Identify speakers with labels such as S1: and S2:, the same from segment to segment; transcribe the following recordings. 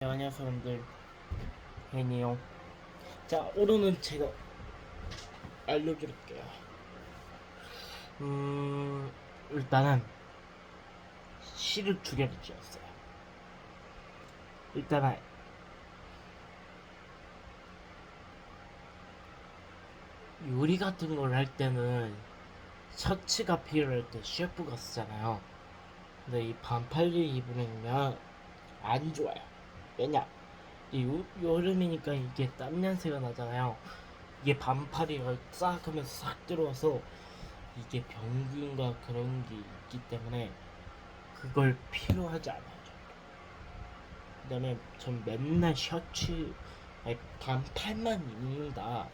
S1: 네, 안녕하세요 여러분들, 혜니요. 자, 오늘은 제가 알려드릴게요. 일단은 시를 두 개를 지었어요. 일단은 요리 같은 걸 할 때는 셔츠가 필요할 때 셰프가 쓰잖아요. 근데 이 반팔을 입으면 안 좋아요. 왜냐? 여름이니까 이게 땀 냄새가 나잖아요. 이게 반팔이 싹 하면서 싹 들어와서 이게 병균과 그런 게 있기 때문에 그걸 필요하지 않아요. 그다음에 전 맨날 셔츠, 아니, 반팔만 입는다.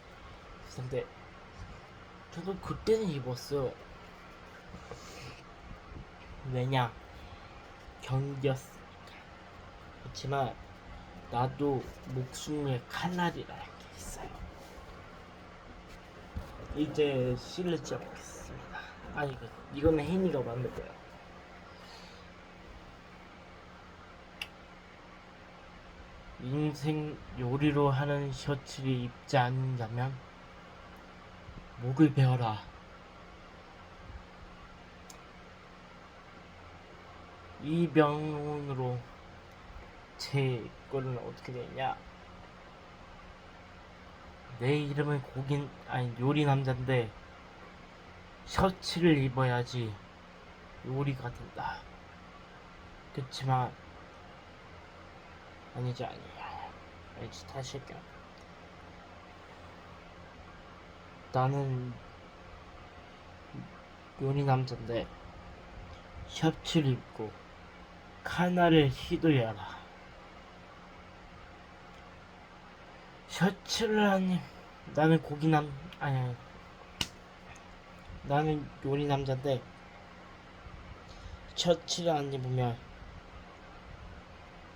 S1: 근데 저도 그때는 입었어요. 왜냐, 경기였으니까. 그렇지만 나도 목숨의 칼날이라는 게 있어요. 이제 실을 쪄보겠습니다. 아니, 이거는 혜니가 만들 거예요. 인생 요리로 하는 셔츠를 입지 않는다면 목을 베어라. 이 병원으로 제 거는 어떻게 되냐? 내 이름은 고긴 아니 요리 남잔데 셔츠를 입어야지 요리가 된다. 그치만 아니지, 다시 할게요. 나는 요리 남잔데 셔츠를 입고 카나를 휘두르라. 셔츠를 안 입. 나는 고기남 아니 나는 요리 남잔데 셔츠를 안 입으면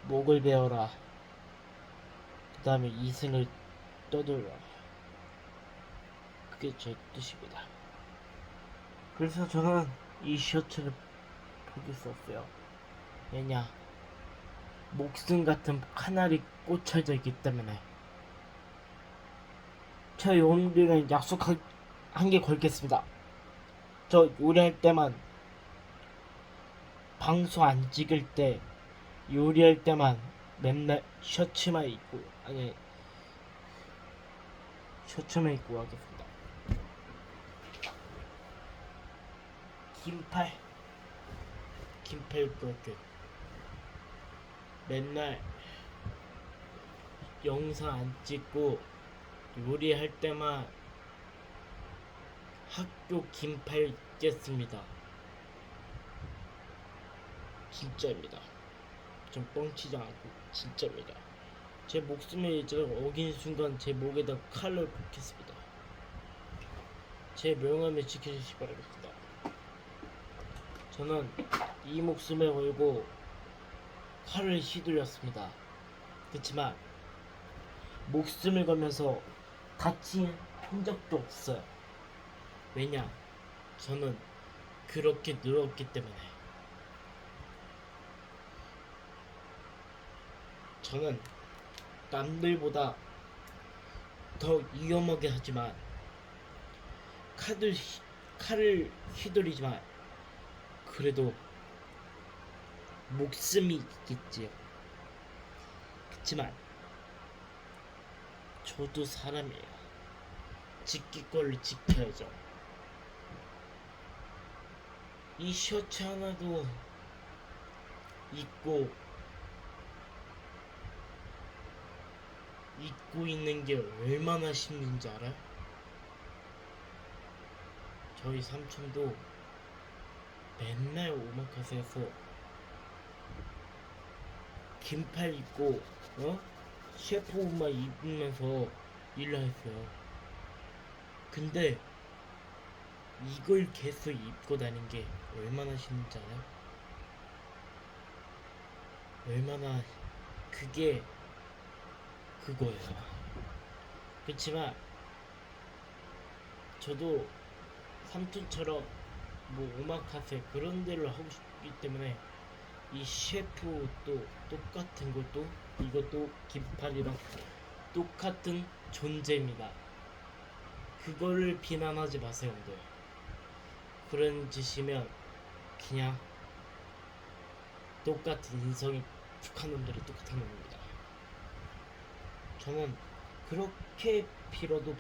S1: 목을 베어라. 그 다음에 이승을 떠돌라. 그게 제 뜻입니다. 그래서 저는 이 셔츠를 포기했었어요. 왜냐, 목숨 같은 카날이 꽂혀져 있기 때문에. 저 여러분들은 약속 한 개 걸겠습니다. 저 요리할 때만, 방송 안 찍을 때, 요리할 때만 맨날 셔츠만 입고, 아니, 셔츠만 입고 하겠습니다. 긴팔, 긴팔 입고 할게요. 맨날 영상 안 찍고 요리할 때만 학교 긴팔 입겠습니다. 진짜입니다. 좀 뻥치지 않고 진짜입니다. 제 목숨의 일정을 어긴 순간 제 목에다 칼을 박겠습니다. 제 명함을 지켜주시기 바라겠습니다. 저는 이 목숨을 걸고 칼을 휘둘렸습니다. 그렇지만 목숨을 걸면서 다친 흔적도 없어요. 왜냐? 저는 그렇게 늘었기 때문에. 저는 남들보다 더 위험하게 하지만 칼을 휘두르지만 그래도 목숨이 있겠지요. 그렇지만 저도 사람이에요. 지킬 걸 지켜야죠. 이 셔츠 하나도 입고 있는 게 얼마나 힘든지 알아요? 저희 삼촌도 맨날 오마카세에서 긴팔 입고 셰프 옷만 입으면서 일을 했어요. 근데 이걸 계속 입고 다닌 게 얼마나 힘든지 알아요? 얼마나 그게 그거예요. 그렇지만 저도 삼촌처럼 뭐 오마카세 그런 데를 하고 싶기 때문에 이 셰프도 똑같은 것도 이것도 긴팔이랑 똑같은 존재입니다. 그거를 비난하지 마세요, 형들. 그런 짓이면 그냥 똑같은 인성이 북한 놈들이 똑같은 놈입니다. 저는 그렇게 빌어도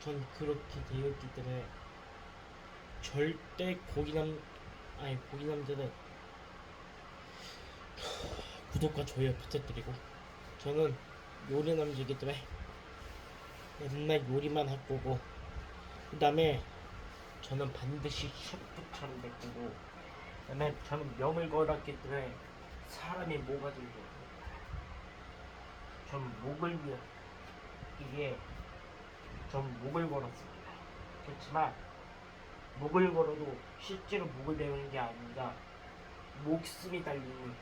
S1: 전 그렇게 되었기 때문에 절대 고기남들은 구독과 좋아요 부탁드리고, 저는 요리남이기 때문에 맨날 요리만 할 거고, 그 다음에 저는 반드시 셰프처럼 될 거고, 그 다음에 저는 명을 걸었기 때문에 사람이 뭐가 들고, 전 목을 위해 이게 전 목을 걸었습니다. 그렇지만 목을 걸어도 실제로 목을 베는 게 아니라 목숨이 달리는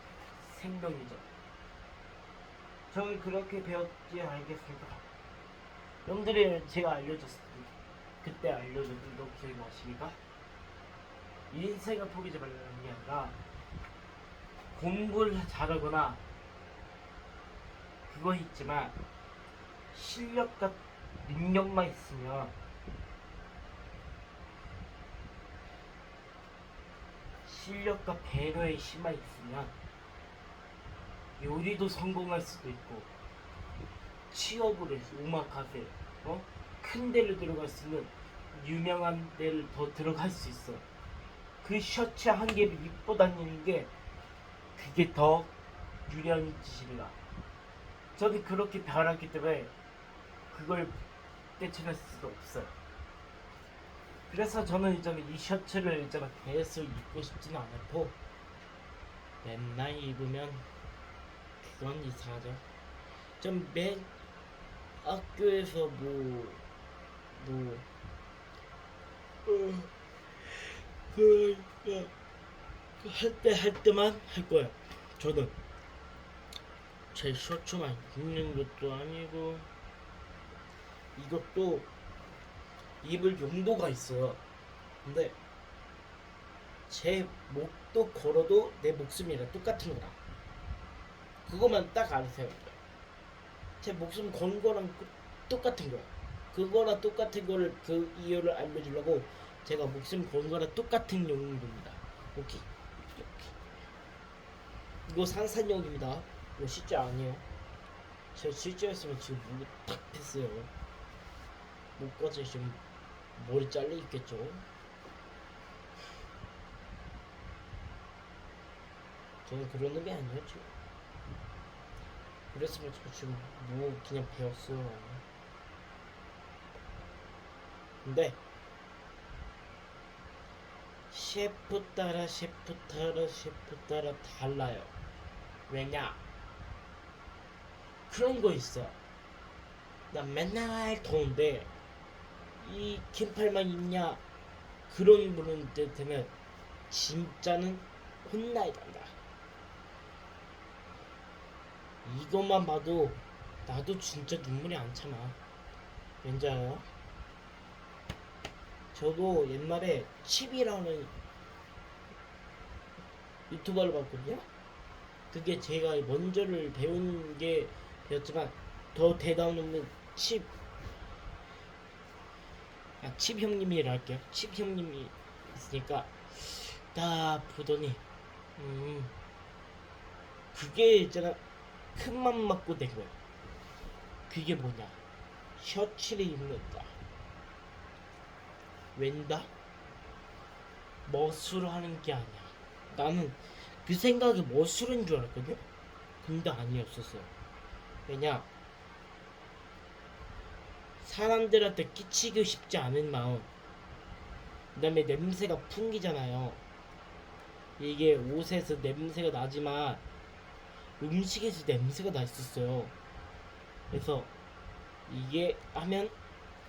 S1: 생명이죠. 저는 그렇게 배웠지. 알겠습니다. 형들이 제가 알려줬습니다. 그때 알려줬던 거 기억나십니까? 인생을 포기하지 말라는 게 아니라 공부를 잘하거나 그거 있지만 실력과 능력만 있으면 실력과 배려의 힘만 있으면 요리도 성공할 수도 있고 취업을 해서 오마카세 큰 데를 들어갈 수 있는 유명한 데를 더 들어갈 수 있어. 그 셔츠 한 개를 입고 다니는 게 그게 더 유리한 짓입니다. 저는 그렇게 변했기 때문에 그걸 떼쳐낼 수도 없어요. 그래서 저는 이제는 이 셔츠를 이제는 계속 입고 싶지는 않고 맨날 입으면 그건 이상하죠. 좀 맨 학교에서 할 때만 할 거예요. 저는 제 셔츠만 입는 것도 아니고 이것도 입을 용도가 있어요. 근데 제 목도 걸어도 내 목숨이랑 똑같은 거다. 그거만 딱 알으세요. 제 목숨 건 거랑 똑같은 거야. 그거랑 똑같은 거를 그 이유를 알려주려고 제가 목숨 건 거랑 똑같은 용도입니다. 오케이. 이거 상상용입니다. 이거 실제 아니에요. 제가 실제였으면 지금 목이 탁 했어요. 목까지 지금 머리 잘려 있겠죠. 저는 그런 놈이 아니었죠. 그랬으면 저 지금 뭐 그냥 배웠어요. 근데 셰프 따라 달라요. 왜냐? 그런 거 있어. 난 맨날 더운데 이 긴팔만 입냐? 그런 분들 되면 진짜는 혼나야 된다. 이것만 봐도 나도 진짜 눈물이 안 참아. 왠지 알아요? 저도 옛날에 칩이라는 유튜버를 봤거든요. 그게 제가 먼저를 배운 게 되었지만 더 대단한 놈은 칩 형님이라 할게요. 칩 형님이 있으니까 다 보더니 그게 있잖아, 큰맘 맞고 된 거야. 그게 뭐냐? 셔츠를 입는다. 왠다? 멋으로 하는 게 아니야. 나는 그 생각이 멋으로인 줄 알았거든? 근데 아니었었어. 왜냐? 사람들한테 끼치고 싶지 않은 마음. 그 다음에 냄새가 풍기잖아요. 이게 옷에서 냄새가 나지만 음식에서 냄새가 나 있었어요. 그래서 이게 하면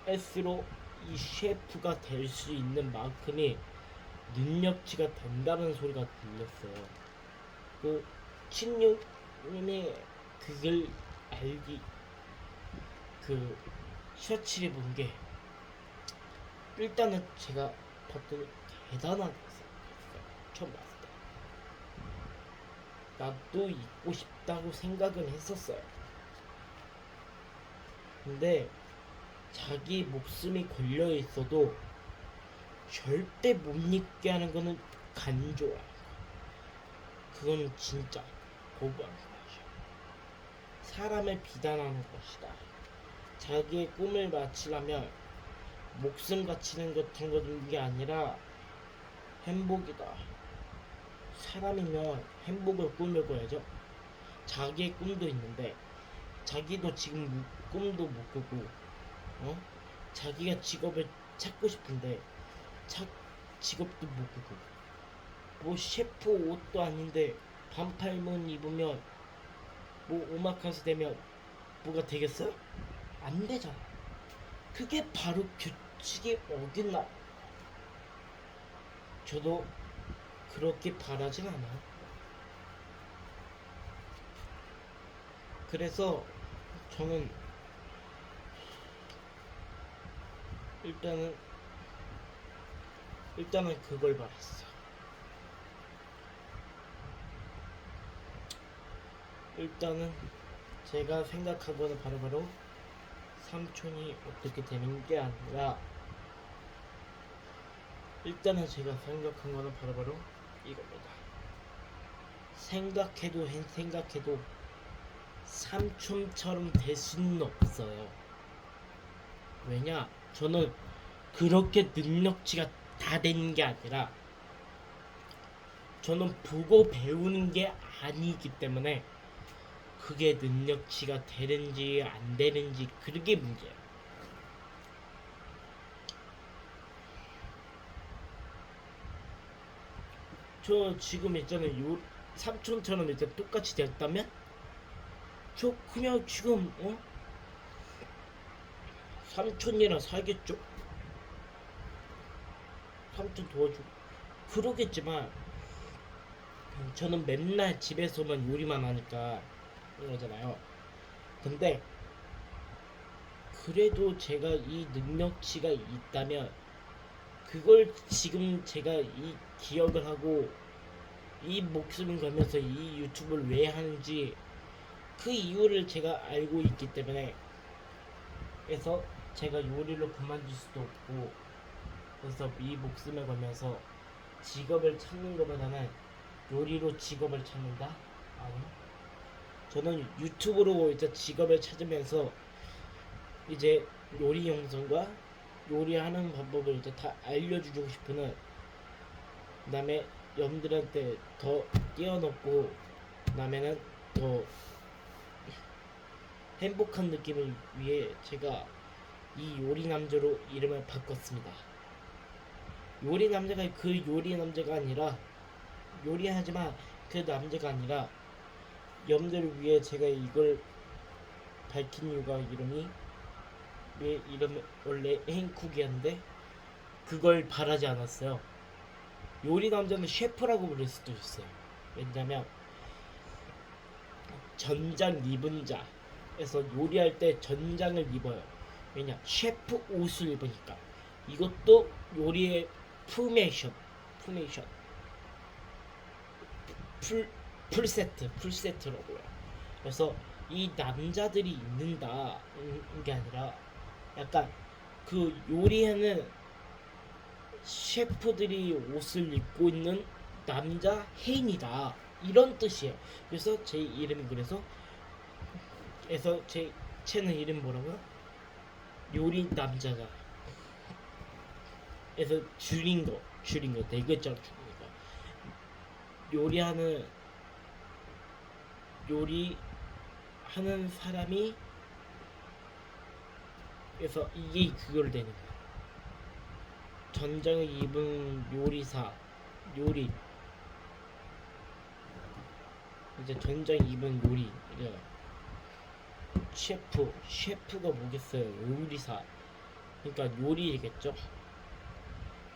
S1: 할수록 이 셰프가 될 수 있는 만큼의 능력치가 된다는 소리가 들렸어요. 그 친구님이 그걸 알기, 그 셔츠를 본 게 일단은 제가 봤더니 대단한 거 같았어요. 처음 봤을 때. 나도 입고 싶다고 생각은 했었어요. 근데 자기 목숨이 걸려 있어도 절대 못 입게 하는 거는 간조야. 그건 진짜 거부하는 것이야. 사람을 비난하는 것이다. 자기의 꿈을 마치려면 목숨 바치는 같은 것인 게 아니라 행복이다. 사람이면 행복을 꾸며봐야죠. 자기의 꿈도 있는데 자기도 지금 꿈도 못 꾸고 자기가 직업을 찾고 싶은데 직업도 못 꾸고 뭐 셰프 옷도 아닌데 반팔만 입으면 뭐 오마카세 되면 뭐가 되겠어요? 안 되잖아. 그게 바로 규칙이 어딨나. 저도 그렇게 바라진 않아요. 그래서 저는 일단은 그걸 바랬어. 일단은 제가 생각한 거는 바로 삼촌이 어떻게 되는 게 아니라, 일단은 제가 생각한 거는 바로 이겁니다. 생각해도 삼촌처럼 될 수는 없어요. 왜냐? 저는 그렇게 능력치가 다 되는 게 아니라 저는 보고 배우는 게 아니기 때문에 그게 능력치가 되는지 안 되는지 그게 문제예요. 저 지금 있잖아요. 요 삼촌처럼 이제 똑같이 됐다면 저 그냥 지금 삼촌이랑 살겠죠. 삼촌 도와주고 그러겠지만 저는 맨날 집에서만 요리만 하니까 그런 거잖아요. 근데 그래도 제가 이 능력치가 있다면 그걸 지금 제가 이 기억을 하고 이 목숨을 걸면서 이 유튜브를 왜 하는지 그 이유를 제가 알고 있기 때문에, 그래서 제가 요리를 그만둘 수도 없고, 그래서 이 목숨을 걸면서 직업을 찾는 것보다는 요리로 직업을 찾는다? 아니, 저는 유튜브로 이제 직업을 찾으면서 이제 요리 영상과 요리하는 방법을 이제 다 알려주고 싶은, 그 다음에 여러분들한테 더 뛰어넘고, 그 다음에는 더 행복한 느낌을 위해 제가 이 요리 남자로 이름을 바꿨습니다. 요리 남자가 그 요리 남자가 아니라, 요리하지만 그 남자가 아니라, 여러분들을 위해 제가 이걸 밝힌 이유가, 왜 이름 원래 행쿡이었는데 그걸 바라지 않았어요. 요리 남자는 셰프라고 부를 수도 있어요. 왜냐면 전장 입은 자에서 요리할 때 전장을 입어요. 왜냐? 셰프 옷을 입으니까. 이것도 요리의 풀세트라고요. 그래서 이 남자들이 입는다 게 아니라 약간 그 요리하는 셰프들이 옷을 입고 있는 남자 해인이다, 이런 뜻이에요. 그래서 제 이름이 그래서 제 채널 이름 뭐라고요? 요리 남자가. 그래서 줄인 거 네 글자로 줄인 거. 요리하는 사람이, 그래서 이게 그걸 되는 거야. 전장을 입은 요리사, 요리, 이제 전장 입은 요리, 이제 셰프가 뭐겠어요? 요리사. 그러니까 요리겠죠.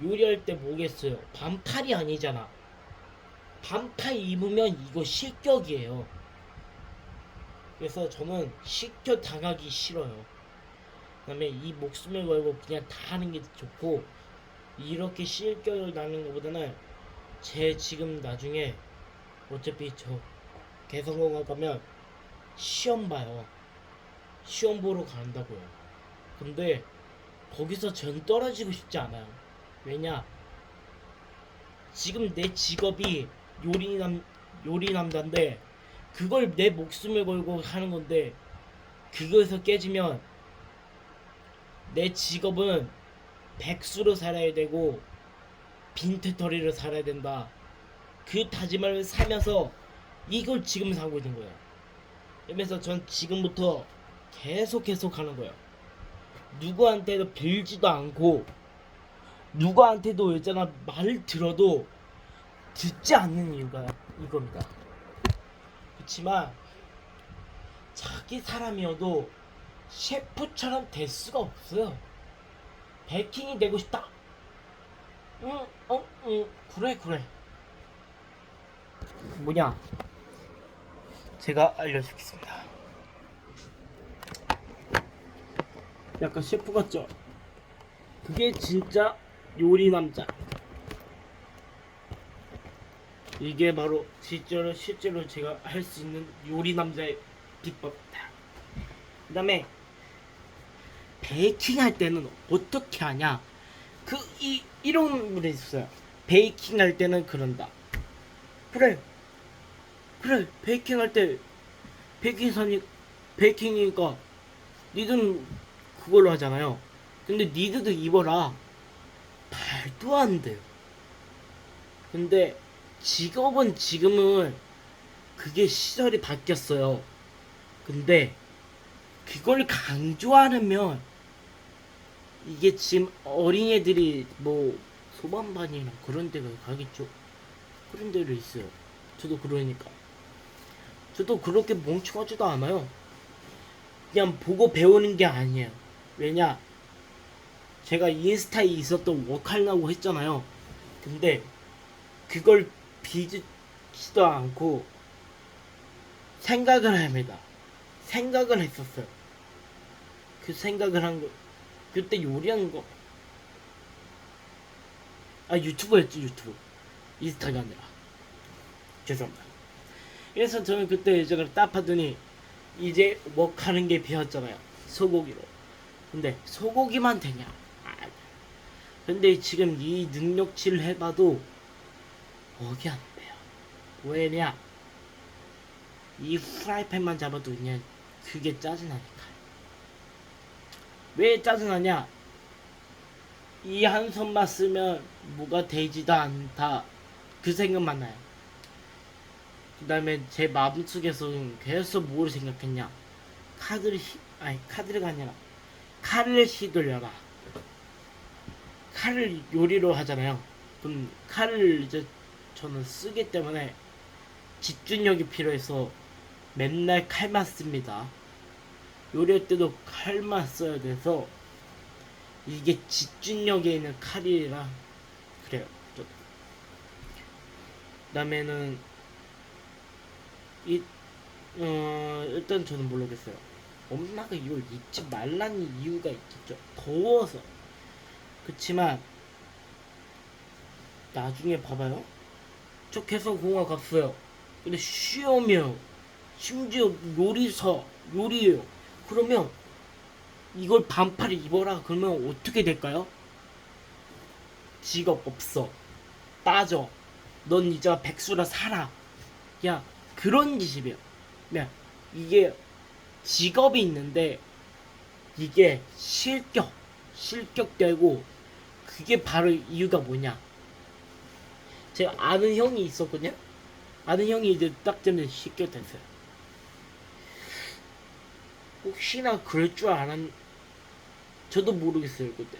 S1: 요리할 때 뭐겠어요? 반팔이 아니잖아. 반팔 입으면 이거 실격이에요. 그래서 저는 실격 당하기 싫어요. 그다음에 이 목숨을 걸고 그냥 다 하는 게 좋고, 이렇게 실격을 나는 것보다는 제 지금 나중에 어차피 저 개성공학 가면 시험 봐요. 시험 보러 간다고요. 근데 거기서 전 떨어지고 싶지 않아요. 왜냐? 지금 내 직업이 요리 남자인데 그걸 내 목숨을 걸고 하는 건데 그거에서 깨지면 내 직업은 백수로 살아야 되고 빈털터리로 살아야 된다. 그 다짐을 살면서 이걸 지금 사고 있는 거예요. 그래서 전 지금부터 계속 하는 거예요. 누구한테도 빌지도 않고 누구한테도 있잖아 말을 들어도 듣지 않는 이유가 이겁니다. 그렇지만 자기 사람이어도 셰프처럼 될 수가 없어요. 베킹이 되고 싶다. 그래. 뭐냐? 제가 알려주겠습니다. 약간 셰프 같죠? 그게 진짜 요리 남자. 이게 바로 실제로 제가 할 수 있는 요리 남자의 비법입니다. 그 다음에 베이킹 할 때는 어떻게 하냐? 이런 분이 있어요. 베이킹 할 때는 그런다. 그래. 베이킹 할 때 베이킹이니까 니들은 그걸로 하잖아요. 근데 니들도 입어라. 말도 안 돼요. 근데 직업은 지금은 그게 시절이 바뀌었어요. 근데 그걸 강조하려면 이게 지금 어린애들이 뭐 소방반이나 그런 데가 가겠죠. 그런 데를 있어요. 저도 그러니까. 저도 그렇게 멍청하지도 않아요. 그냥 보고 배우는 게 아니에요. 왜냐? 제가 인스타에 있었던 워칼라고 했잖아요. 근데 그걸 비지도 않고 생각을 합니다. 생각을 했었어요. 그 생각을 한 거, 그때 요리한 거. 유튜브였지, 유튜브. 인스타가 아니라. 죄송합니다. 그래서 저는 그때 예전에 딱 하더니 이제 먹하는 게 배웠잖아요. 소고기로. 근데 소고기만 되냐? 근데 지금 이 능력치를 해봐도 먹이 안 돼요. 왜냐? 이 프라이팬만 잡아도 그냥 그게 짜증나니까. 왜 짜증나냐? 이 한 손만 쓰면 뭐가 되지도 않다. 그 생각만 나요. 그 다음에 제 마음속에서는 계속 뭐를 생각했냐? 카드가 아니라 칼을 휘둘려라. 칼을 요리로 하잖아요. 그럼 칼을 이제 저는 쓰기 때문에 집중력이 필요해서 맨날 칼만 씁니다. 요리할 때도 칼만 써야 돼서 이게 집중력에 있는 칼이라 그래요. 그 다음에는 일단 저는 모르겠어요. 엄마가 이걸 잊지 말라는 이유가 있겠죠. 더워서. 그치만 나중에 봐봐요. 저 개성공학 갔어요. 근데 시험이요. 심지어 요리예요. 그러면 이걸 반팔 입어라. 그러면 어떻게 될까요? 직업 없어. 빠져. 넌 이제 백수라 살아. 야, 그런 기집이에요. 야, 이게 직업이 있는데 이게 실격되고 그게 바로 이유가 뭐냐? 제가 아는 형이 있었거든요. 아는 형이 이제 딱 전에 실격됐어요. 혹시나 그럴 줄 저도 모르겠어요 그때.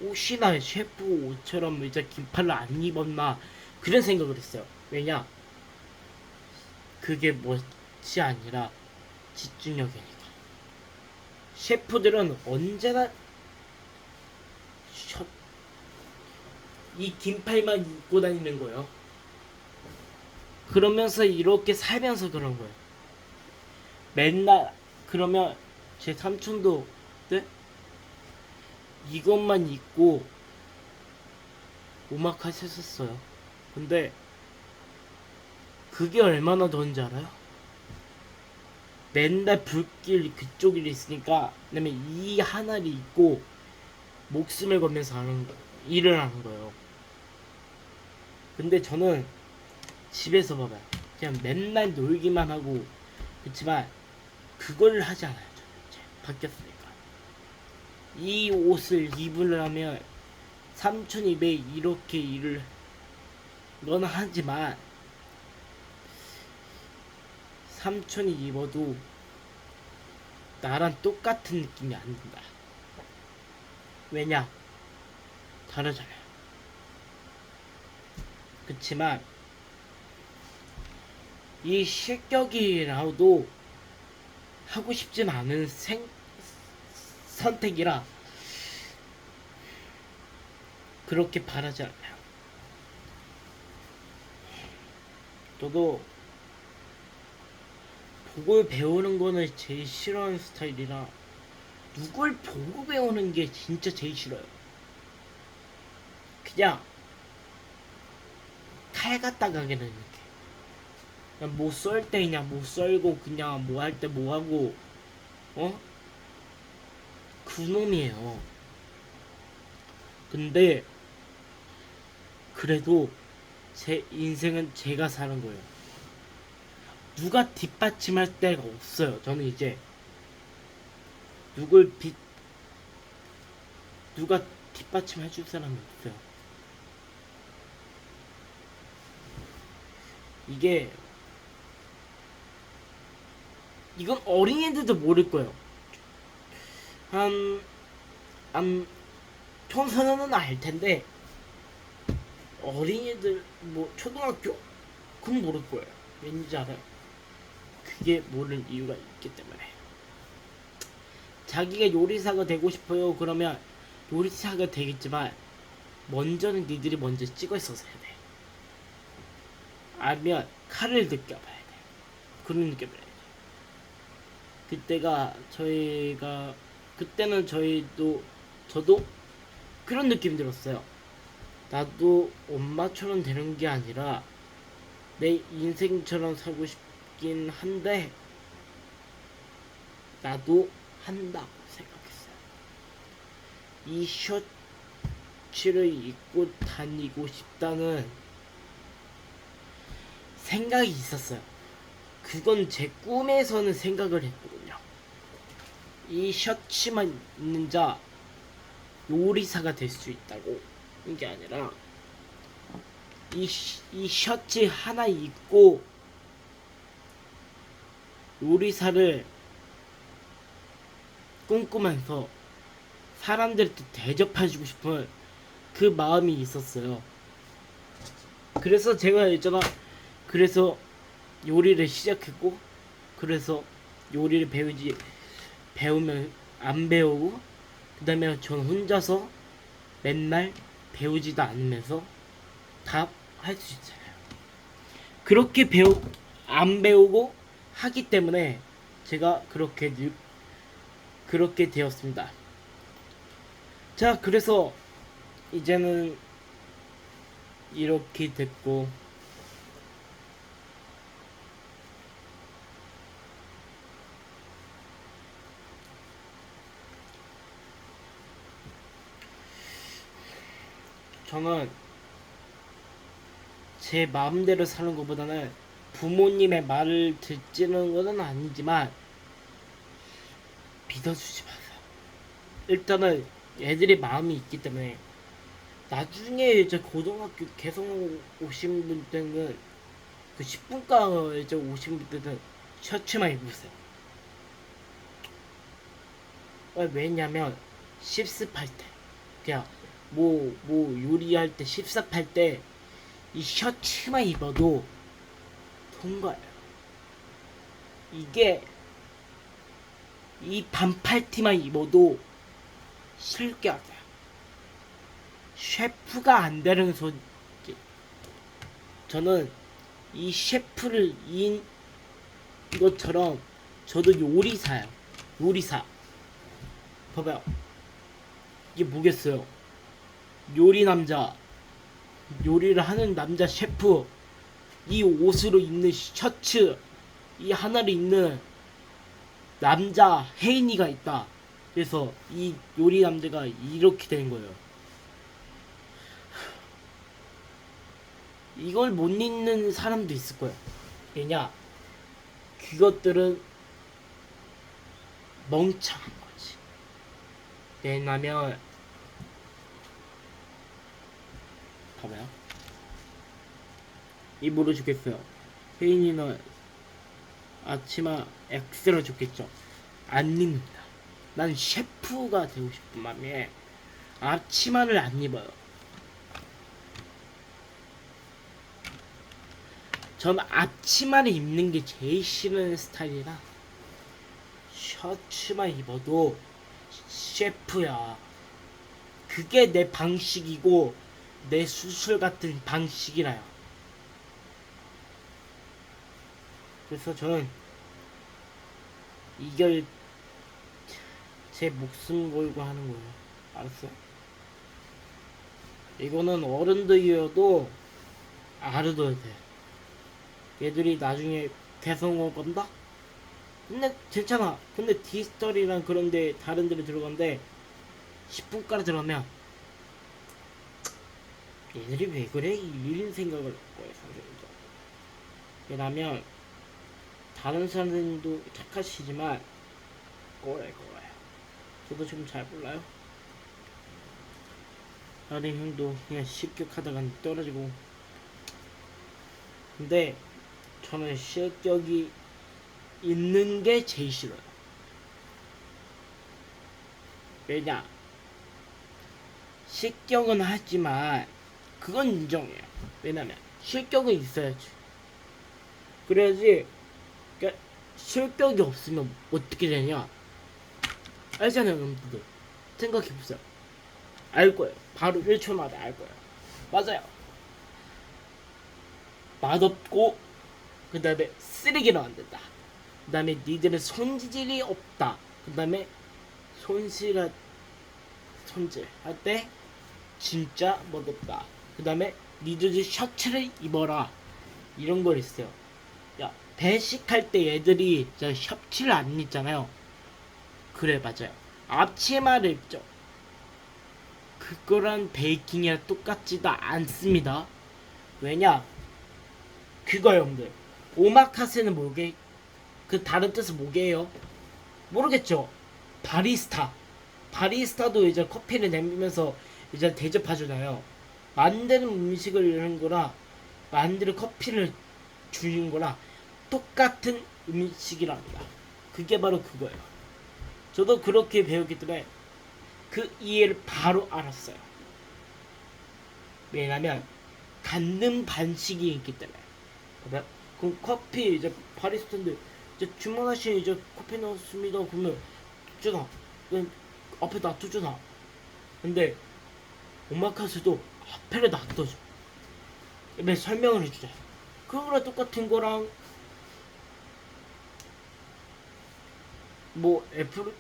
S1: 혹시나 셰프 옷처럼 이제 긴팔을 안 입었나 그런 생각을 했어요. 왜냐? 그게 멋이 아니라 집중력이니까. 셰프들은 언제나 이 긴팔만 입고 다니는 거예요. 그러면서 이렇게 살면서 그런 거예요. 맨날 그러면 제 삼촌도 네? 이것만 입고 오마카세 했었어요. 근데 그게 얼마나 더운지 알아요? 맨날 불길 그쪽 일이 있으니까 그다음에 이 하나를 잊고 목숨을 걸면서 일을 하는 거예요. 근데 저는 집에서 봐봐요. 그냥 맨날 놀기만 하고 그렇지만 그걸 하지 않아요. 저는 이제 바뀌었으니까. 이 옷을 입으려면 3200 이렇게 일을 넌 하지만 3000이 입어도 나랑 똑같은 느낌이 안 든다. 왜냐? 다르잖아요. 그치만 이 실격이라도 하고 싶진 않은 선택이라 그렇게 바라지 않아요. 저도 보고 배우는 거는 제일 싫어하는 스타일이라 누굴 보고 배우는 게 진짜 제일 싫어요. 그냥 칼 갖다 가게는 이렇게 그냥 뭐 썰 때 그냥 뭐 썰고 그냥 뭐 할 때 뭐 하고 그놈이에요. 근데 그래도 제 인생은 제가 사는 거예요. 누가 뒷받침할 데가 없어요. 저는 이제 누가 뒷받침 해줄 사람이 없어요. 이건 어린애들도 모를 거예요. 청소년은 알 텐데 어린이들 뭐 초등학교 그건 모를 거예요. 왠지 알아요. 그게 모를 이유가 있기 때문에. 자기가 요리사가 되고 싶어요. 그러면 요리사가 되겠지만 먼저는 니들이 먼저 찍어 있어서 해야 돼. 아니면 칼을 느껴봐야 돼. 그런 느껴봐야 돼. 그때는 저도 그런 느낌 들었어요. 나도 엄마처럼 되는 게 아니라 내 인생처럼 살고 싶긴 한데 나도 한다고 생각했어요. 이 셔츠를 입고 다니고 싶다는 생각이 있었어요. 그건 제 꿈에서는 생각을 했거든요. 이 셔츠만 있는 자 요리사가 될 수 있다고. 이게 아니라 이 셔츠 하나 입고 요리사를 꿈꾸면서 사람들한테 대접해주고 싶은 그 마음이 있었어요. 그래서 제가 그래서 요리를 시작했고, 그래서 요리를 배우면 안 배우고, 그 다음에 전 혼자서 맨날 배우지도 않으면서 다 할 수 있잖아요. 그렇게 안 배우고 하기 때문에 제가 그렇게 되었습니다. 자, 그래서 이제는 이렇게 됐고, 저는 제 마음대로 사는 것보다는 부모님의 말을 듣지는 것은 아니지만 믿어주지 마세요. 일단은 애들이 마음이 있기 때문에 나중에 이제 고등학교 개성 오신 분들은 그 10분가 이제 오신 분들은 셔츠만 입으세요. 왜냐면 실습할 때 그냥 뭐 요리할 때 실습할 때 이 셔츠만 입어도 통과해요. 이게 이 반팔티만 입어도 실격이야. 셰프가 안 되는 소리. 저는 이 셰프를 인 것처럼 저도 요리사예요. 요리사. 봐봐요. 이게 뭐겠어요? 요리 남자, 요리를 하는 남자 셰프. 이 옷으로 입는 셔츠 이 하나를 입는 남자 혜인이가 있다. 그래서 이 요리 남자가 이렇게 된 거예요. 이걸 못 입는 사람도 있을 거야. 왜냐? 그것들은 멍청한 거지. 왜냐면 봐봐요. 입으로 주겠어요. 혜인이는 아치마 X로 줬겠죠. 안 입니다. 난 셰프가 되고 싶은 마음에 앞치마를 안 입어요. 전 앞치마를 입는 게 제일 싫은 스타일이라 셔츠만 입어도 셰프야. 그게 내 방식이고 내 수술 같은 방식이라요. 그래서 저는 이걸 제 목숨 걸고 하는 거예요. 알았어요? 이거는 어른들이어도 알아둬야 돼. 얘들이 나중에 개성어 건다? 근데 괜찮아. 근데 디지털이랑 그런데 다른 데로 들어간데 10분까지 들어가면 얘들이 왜 그래? 이런 생각을 할 거예요. 선생님도. 왜냐면 다른 사람들도 착하시지만 꼬라요. 저도 지금 잘 몰라요. 다른 형도 그냥 실격하다가 떨어지고. 근데 저는 실격이 있는 게 제일 싫어요. 왜냐? 실격은 하지만 그건 인정해요. 왜냐면 실격은 있어야지. 그래야지. 그러니까 실격이 없으면 어떻게 되냐? 알잖아요, 여러분들. 생각해보세요. 알 거예요. 바로 1초 만에 알 거예요. 맞아요. 맛없고, 그 다음에 쓰레기로 만든다. 그 다음에 니들은 손질이 없다. 그 다음에 손질 할 때 진짜 맛없다. 그 다음에 니들이 셔츠를 입어라. 이런 걸 있어요. 야, 배식할 때 얘들이 셔츠를 안 입잖아요. 그래, 맞아요. 앞치마를 입죠. 그거랑 베이킹이랑 똑같지도 않습니다. 왜냐? 그거 형들. 오마카세는 뭐게? 그 다른 뜻은 뭐게요? 모르겠죠? 바리스타. 바리스타도 이제 커피를 내밀면서 이제 대접하잖아요. 만드는 음식을 이런 거라 만드는 커피를 주는 거라 똑같은 음식이랍니다. 그게 바로 그거예요. 저도 그렇게 배웠기 때문에 그 이해를 바로 알았어요. 왜냐면 갖는 반식이 있기 때문에. 그럼 커피 이제 바리스타인데 이제 주문하신 이제 커피 넣었습니다. 그러면 주잖아. 그냥 앞에 놔두잖아. 근데 오마카세도 앞에 놔둬줘. 왜 설명을 해주자. 그거랑 똑같은 거랑 뭐 애플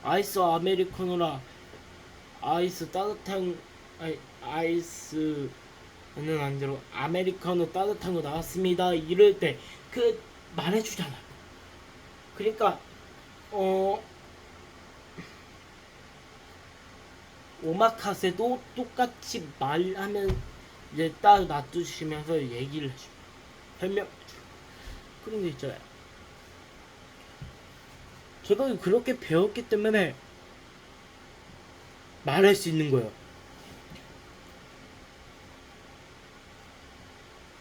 S1: 아이스 아메리카노라 아이스 따뜻한 아이스는 안 들어. 아메리카노 따뜻한 거 나왔습니다. 이럴 때 그 말해주잖아. 그러니까 오마카세도 똑같이 말하면 이제 딱 놔두시면서 얘기를 해줘. 설명해줘. 그런 게 있잖아요. 저도 그렇게 배웠기 때문에 말할 수 있는 거예요.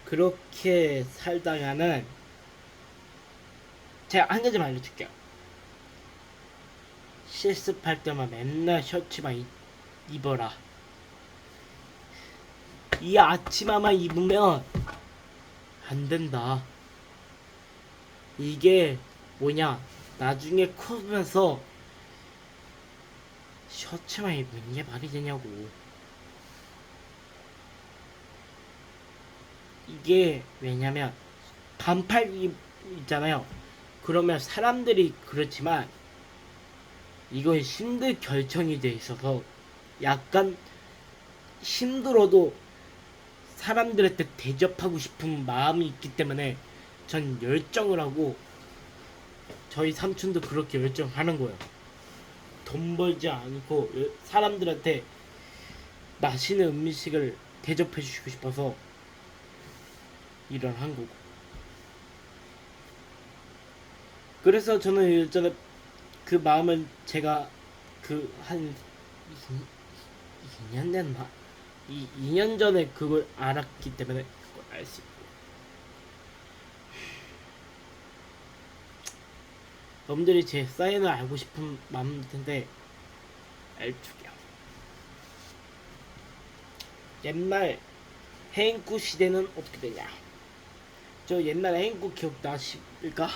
S1: 그렇게 살다가는 제가 한 가지만 알려줄게요. 실습할 때만 맨날 셔츠만 입어라. 이 아치마만 입으면 안 된다. 이게 뭐냐? 나중에 커면서 셔츠만 입는 게 말이 되냐고. 이게 왜냐면 반팔 있잖아요. 그러면 사람들이 그렇지만 이건 힘들 결정이 돼 있어서 약간 힘들어도 사람들한테 대접하고 싶은 마음이 있기 때문에 전 열정을 하고, 저희 삼촌도 그렇게 열정하는 거예요. 돈 벌지 않고 사람들한테 맛있는 음식을 대접해 주시고 싶어서 일을 한 거고. 그래서 저는 일전에 그 마음을 제가 그 한 2년 됐나? 2년 전에 그걸 알았기 때문에 그걸 알 수 있고. 여러분들이 제 사인을 알고 싶은 마음일 텐데 알줄게요. 옛날 해인구 시대는 어떻게 되냐? 저 옛날 해인구 기억나십니까?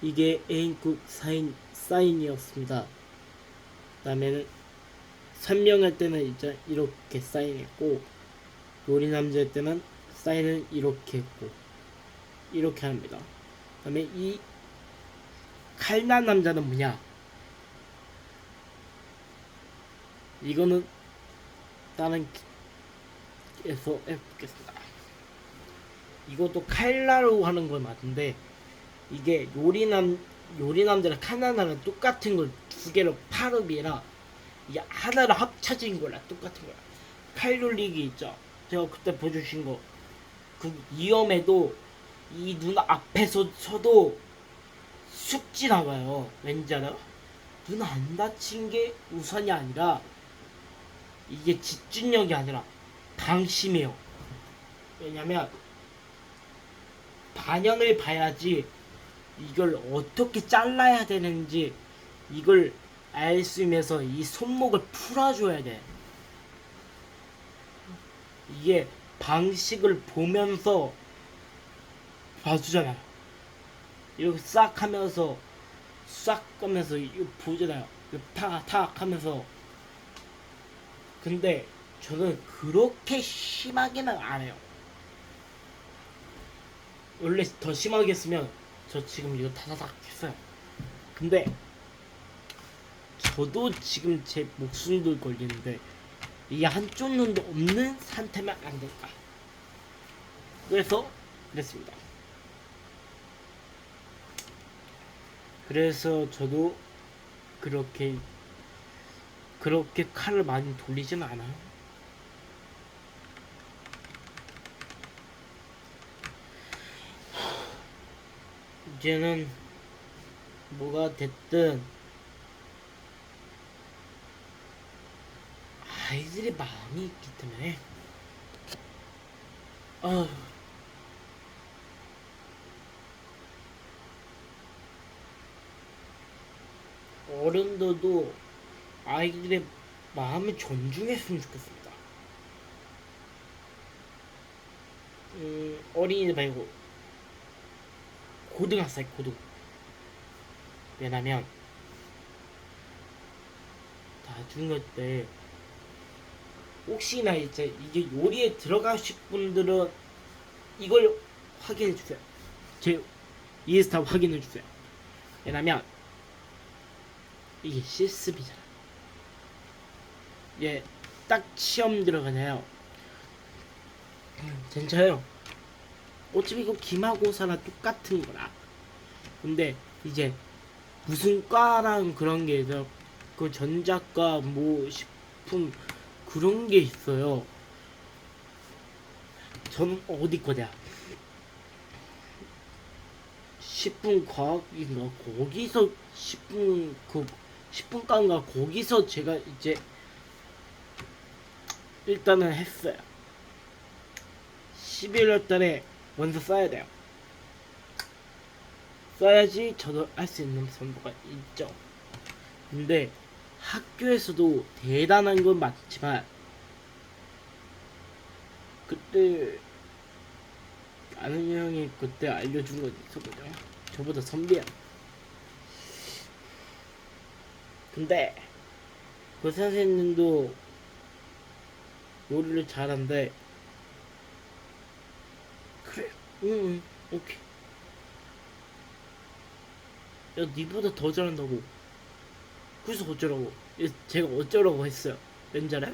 S1: 이게 해인구 사인이었습니다. 그다음에는 설명할 때는 이제 이렇게 사인했고, 요리 남자일 때는 사인은 이렇게 했고, 이렇게 합니다. 그다음에 이 칼날 남자는 뭐냐? 이거는 다른 에서 해보겠습니다. 이것도 칼날로 하는 건 맞는데, 이게 요리남들은 칼날은 똑같은 걸 두 개로 파르비라 이게 하나를 합쳐진 거라 똑같은 거야. 칼 돌리기 있죠. 제가 그때 보여주신 거. 그 위험해도 이 눈 앞에서 서도 쑥 지나가요. 왠지 알아요? 눈 안 다친 게 우선이 아니라 이게 집중력이 아니라 방심해요. 왜냐면 반영을 봐야지 이걸 어떻게 잘라야 되는지 이걸 알 수 있면서 이 손목을 풀어줘야 돼. 이게 방식을 보면서 봐주잖아요. 이렇게 싹 하면서 이거 보잖아요. 탁 하면서. 근데 저는 그렇게 심하게는 안 해요. 원래 더 심하게 했으면 저 지금 이거 타다닥 했어요. 근데 저도 지금 제 목숨도 걸리는데 이게 한쪽 눈도 없는 상태면 안 될까. 그래서 그랬습니다. 그래서 저도 그렇게 칼을 많이 돌리지는 않아요. 이제는 뭐가 됐든 아이들이 많이 있기 때문에 어른들도 아이들의 마음을 존중했으면 좋겠습니다. 어린이들 말고 고등학생 왜냐면 나중에 때 혹시나 이제 이게 요리에 들어가실 분들은 이걸 확인해 주세요. 제 인스타 확인해 주세요. 왜냐면 이게 실습이잖아. 예, 딱 시험 들어가잖아요. 괜찮아요. 어차피 이거 기말고사랑 똑같은 거라. 근데 이제 무슨 과랑 그런 게 있어. 그 전자과 뭐 식품 그런 게 있어요. 저는 어디 거냐? 식품과학인가 거기서 식품과인가 거기서 제가 이제 일단은 했어요. 11월 달에 먼저 써야 돼요. 써야지 저도 할 수 있는 정보가 있죠. 근데 학교에서도 대단한 건 맞지만 그때 아는 형이 그때 알려준 건 있었거든요. 저보다 선배야. 근데 그 선생님도 요리를 잘한대. 그래, 응, 오케이. 야, 니보다 더 잘한다고. 그래서 어쩌라고. 제가 어쩌라고 했어요. 왠지 알아요?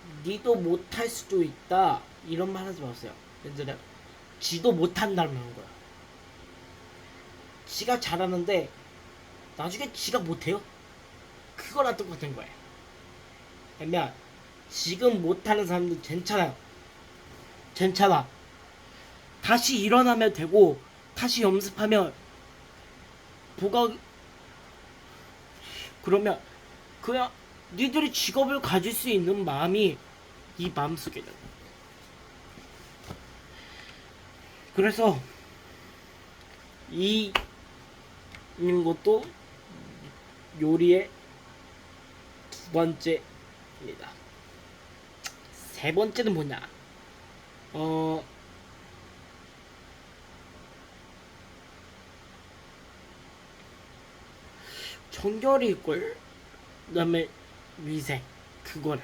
S1: 니도 못할 수도 있다 이런 말 하지 마세요. 얘들아, 지도 못한다는 거야. 지가 잘하는데 나중에 지가 못해요. 그거랑 똑같은 거야. 그러면 지금 못하는 사람들 괜찮아요. 괜찮아. 다시 일어나면 되고 다시 연습하면 뭐가 그러면 그냥 니들이 직업을 가질 수 있는 마음이 이 마음속에 있는 거야. 그래서 이 있는 것도 요리의 두 번째입니다. 세 번째는 뭐냐? 청결일걸? 그 다음에 위생 그거래.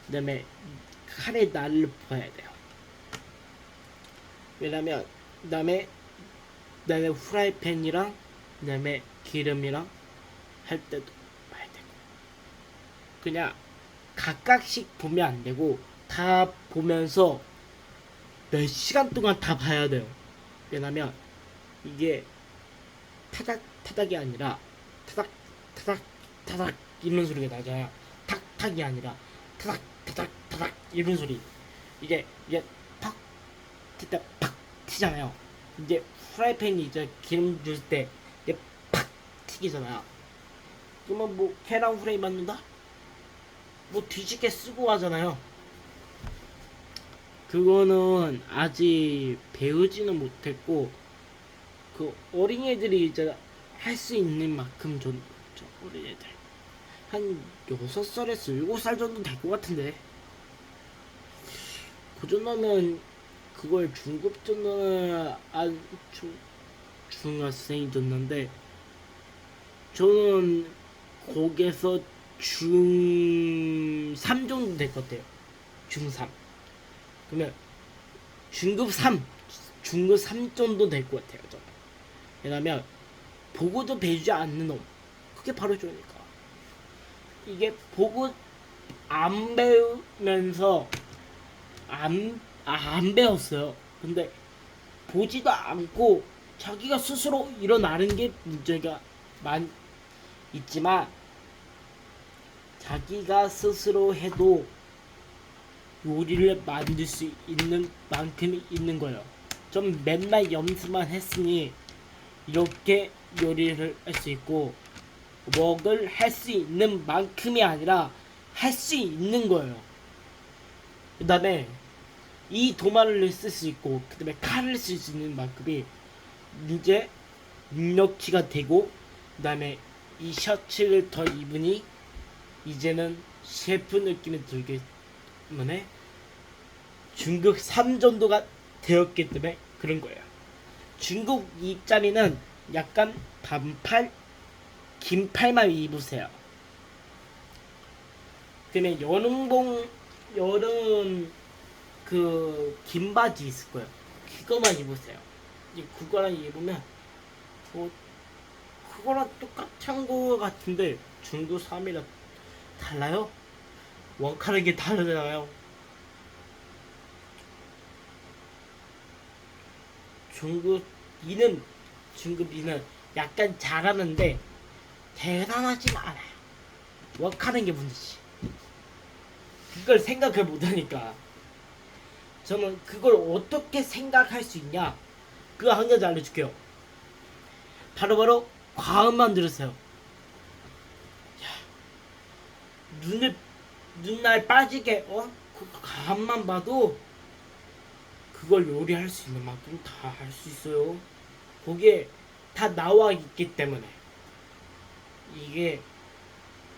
S1: 그 다음에 칼에 날을 부어야 돼요. 왜냐면 그 다음에 후라이팬이랑 그 다음에 기름이랑 할 때도 봐야 되고 그냥 각각씩 보면 안 되고 다 보면서 몇 시간 동안 다 봐야 돼요. 왜냐면 이게 타닥 타닥이 아니라 타닥 타닥 타닥 이런 소리가 나잖아요. 탁탁이 아니라 타닥 타닥 타닥 이런 소리. 이게 팍 튀다 팍 튀잖아요. 이제 프라이팬이 이제 기름 줄 때 이제 팍 튀기잖아요. 그러면 뭐 계란 후라이 만든다? 뭐 뒤집게 쓰고 하잖아요. 그거는 아직 배우지는 못했고 그 어린애들이 이제 할 수 있는 만큼 전 어린애들 한 6살에서 7살 정도 될 것 같은데 그 정도면 그걸 중급 정도는 중학생이 됐는데 저는 거기에서 중3 정도 될 것 같아요. 중3 그러면 중급 3 중급 3 정도 될 것 같아요. 저는. 왜냐면 보고도 배우지 않는 놈 그게 바로 저니까 이게 보고 안 배우면서 안 배웠어요. 근데 보지도 않고 자기가 스스로 일어나는 게 문제가 있지만 자기가 스스로 해도 요리를 만들 수 있는 만큼이 있는 거예요. 좀 맨날 연습만 했으니 이렇게 요리를 할 수 있고 먹을 할 수 있는 만큼이 아니라 할 수 있는 거예요. 그 다음에 이 도마를 쓸 수 있고 그 다음에 칼을 쓸 수 있는 만큼이 이제 능력치가 되고 그 다음에 이 셔츠를 더 입으니 이제는 셰프 느낌이 들기 때문에 중급 3 정도가 되었기 때문에 그런 거예요. 중급 2짜리는 약간 반팔 긴팔만 입으세요. 그러면 여름 그 긴 바지 있을 거예요. 그거만 입으세요. 그거랑 입으면 그거랑 똑같은 거 같은데 중급 3이랑 달라요? 원하는 게 다르잖아요. 중급 2는 약간 잘하는데 대단하진 않아요. 원하는 게 문제지. 그걸 생각을 못하니까 저는 그걸 어떻게 생각할 수 있냐 그거 한 가지 알려줄게요. 바로바로 과음만 들으세요. 눈알 빠지게 그 과음만 봐도 그걸 요리할 수 있는 만큼 다 할 수 있어요. 거기에 다 나와 있기 때문에 이게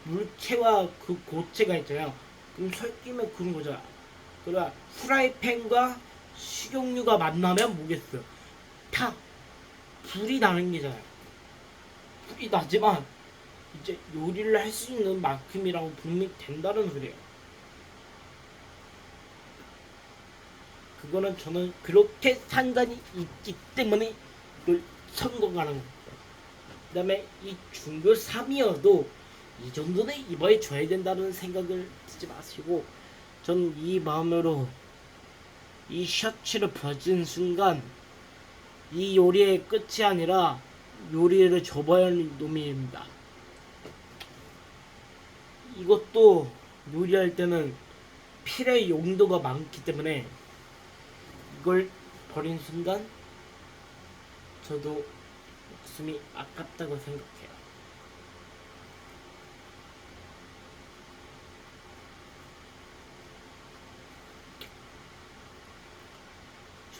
S1: 물체와 그 고체가 있잖아요. 그럼 섞이면 그런 거잖아. 그러나 프라이팬과 식용유가 만나면 뭐겠어요? 다 불이 나는 게잖아요. 불이 나지만 이제 요리를 할 수 있는 만큼이라고 분명히 된다는 소리예요. 그거는 저는 그렇게 상관이 있기 때문에 이걸 성공하는 거예요. 그 다음에 이 중급 3이어도 이 정도는 입어야 줘야 된다는 생각을 듣지 마시고, 전 이 마음으로 이 셔츠를 벗은 순간 이 요리의 끝이 아니라 요리를 접어야 하는 놈입니다. 이것도 요리할 때는 필요의 용도가 많기 때문에 이걸 버린 순간 저도 목숨이 아깝다고 생각해요.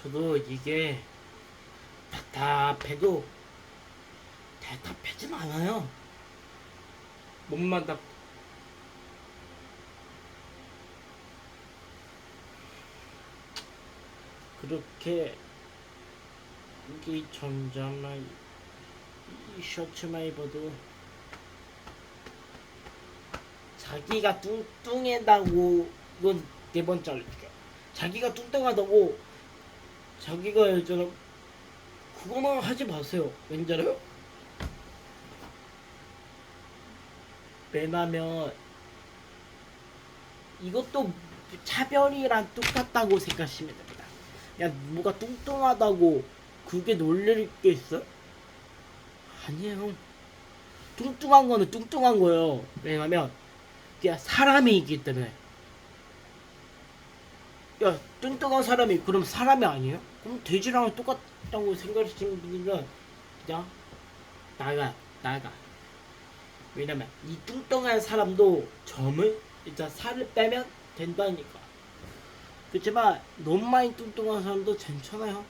S1: 저도 이게 답답해도 대답하진 않아요. 몸마다 그렇게 이 점잖은 이 셔츠만 입어도 자기가 뚱뚱하다고, 이건 네 번째 알려줄게요. 자기가 뚱뚱하다고 자기가 예전에 그거는 하지 마세요. 왠지 알아요? 왜냐면 이것도 차별이랑 똑같다고 생각하시면 됩니다. 야, 뭐가 뚱뚱하다고 그게 놀릴 게 있어? 아니에요. 뚱뚱한 거는 뚱뚱한 거예요. 왜냐면 그냥 사람이기 때문에. 야, 뚱뚱한 사람이 그럼 사람이 아니에요? 그럼 돼지랑 똑같다고 생각하시는 분들은 그냥 나가. 왜냐면 이 뚱뚱한 사람도 점을 일단 살을 빼면 된다니까. 그렇지만 너무 많이 뚱뚱한 사람도 괜찮아요.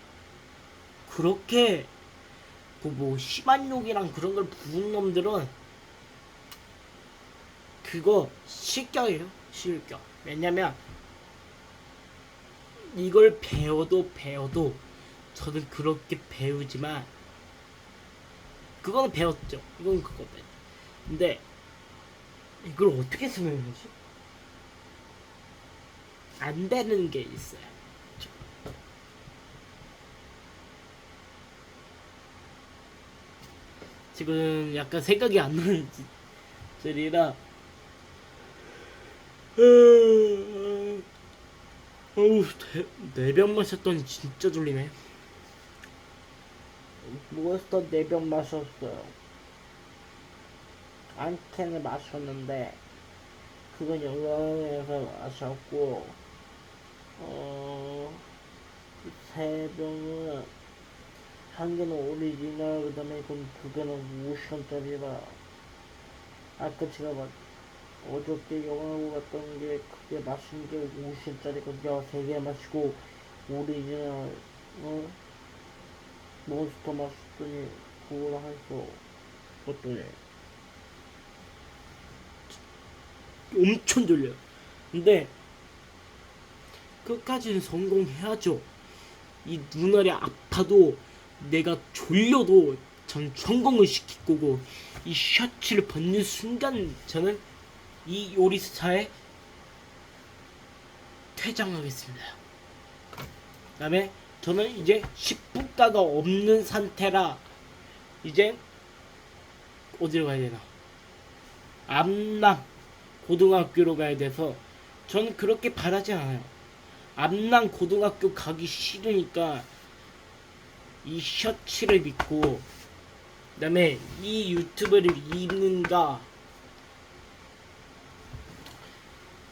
S1: 그렇게 뭐 심한 욕이랑 그런 걸 부은 놈들은 그거 실격이에요. 실격. 왜냐면 이걸 배워도 저는 그렇게 배우지만 그거는 배웠죠. 이건 그거다. 근데 이걸 어떻게 설명하지? 안 되는 게 있어요. 지금 약간 생각이 안 나는 줄이라 어우, 네 병 마셨더니 진짜 졸리네. 몬스터 4병 마셨어요. 한 캔을 마셨는데 그건 영광에서 마셨고, 3병은 한 개는 오리지널, 그 다음에 두 개는 50원짜리라. 아까 제가 어저께 영화 보고 갔던 게 그게 마신 게 50원짜리거든요. 3개 마시고 오리지널 몬스터 마셨더니 그거랑 해서 그것도 엄청 졸려요. 근데 끝까지는 성공해야죠. 이 눈알이 아파도 내가 졸려도 전 성공을 시킬 거고, 이 셔츠를 벗는 순간 저는 이 요리사에 퇴장하겠습니다. 그 다음에 저는 이제 식분가가 없는 상태라 이제 어디로 가야 되나, 암남 고등학교로 가야 돼서 저는 그렇게 바라지 않아요. 암남 고등학교 가기 싫으니까 이 셔츠를 입고, 그 다음에 이 유튜브를 입는가.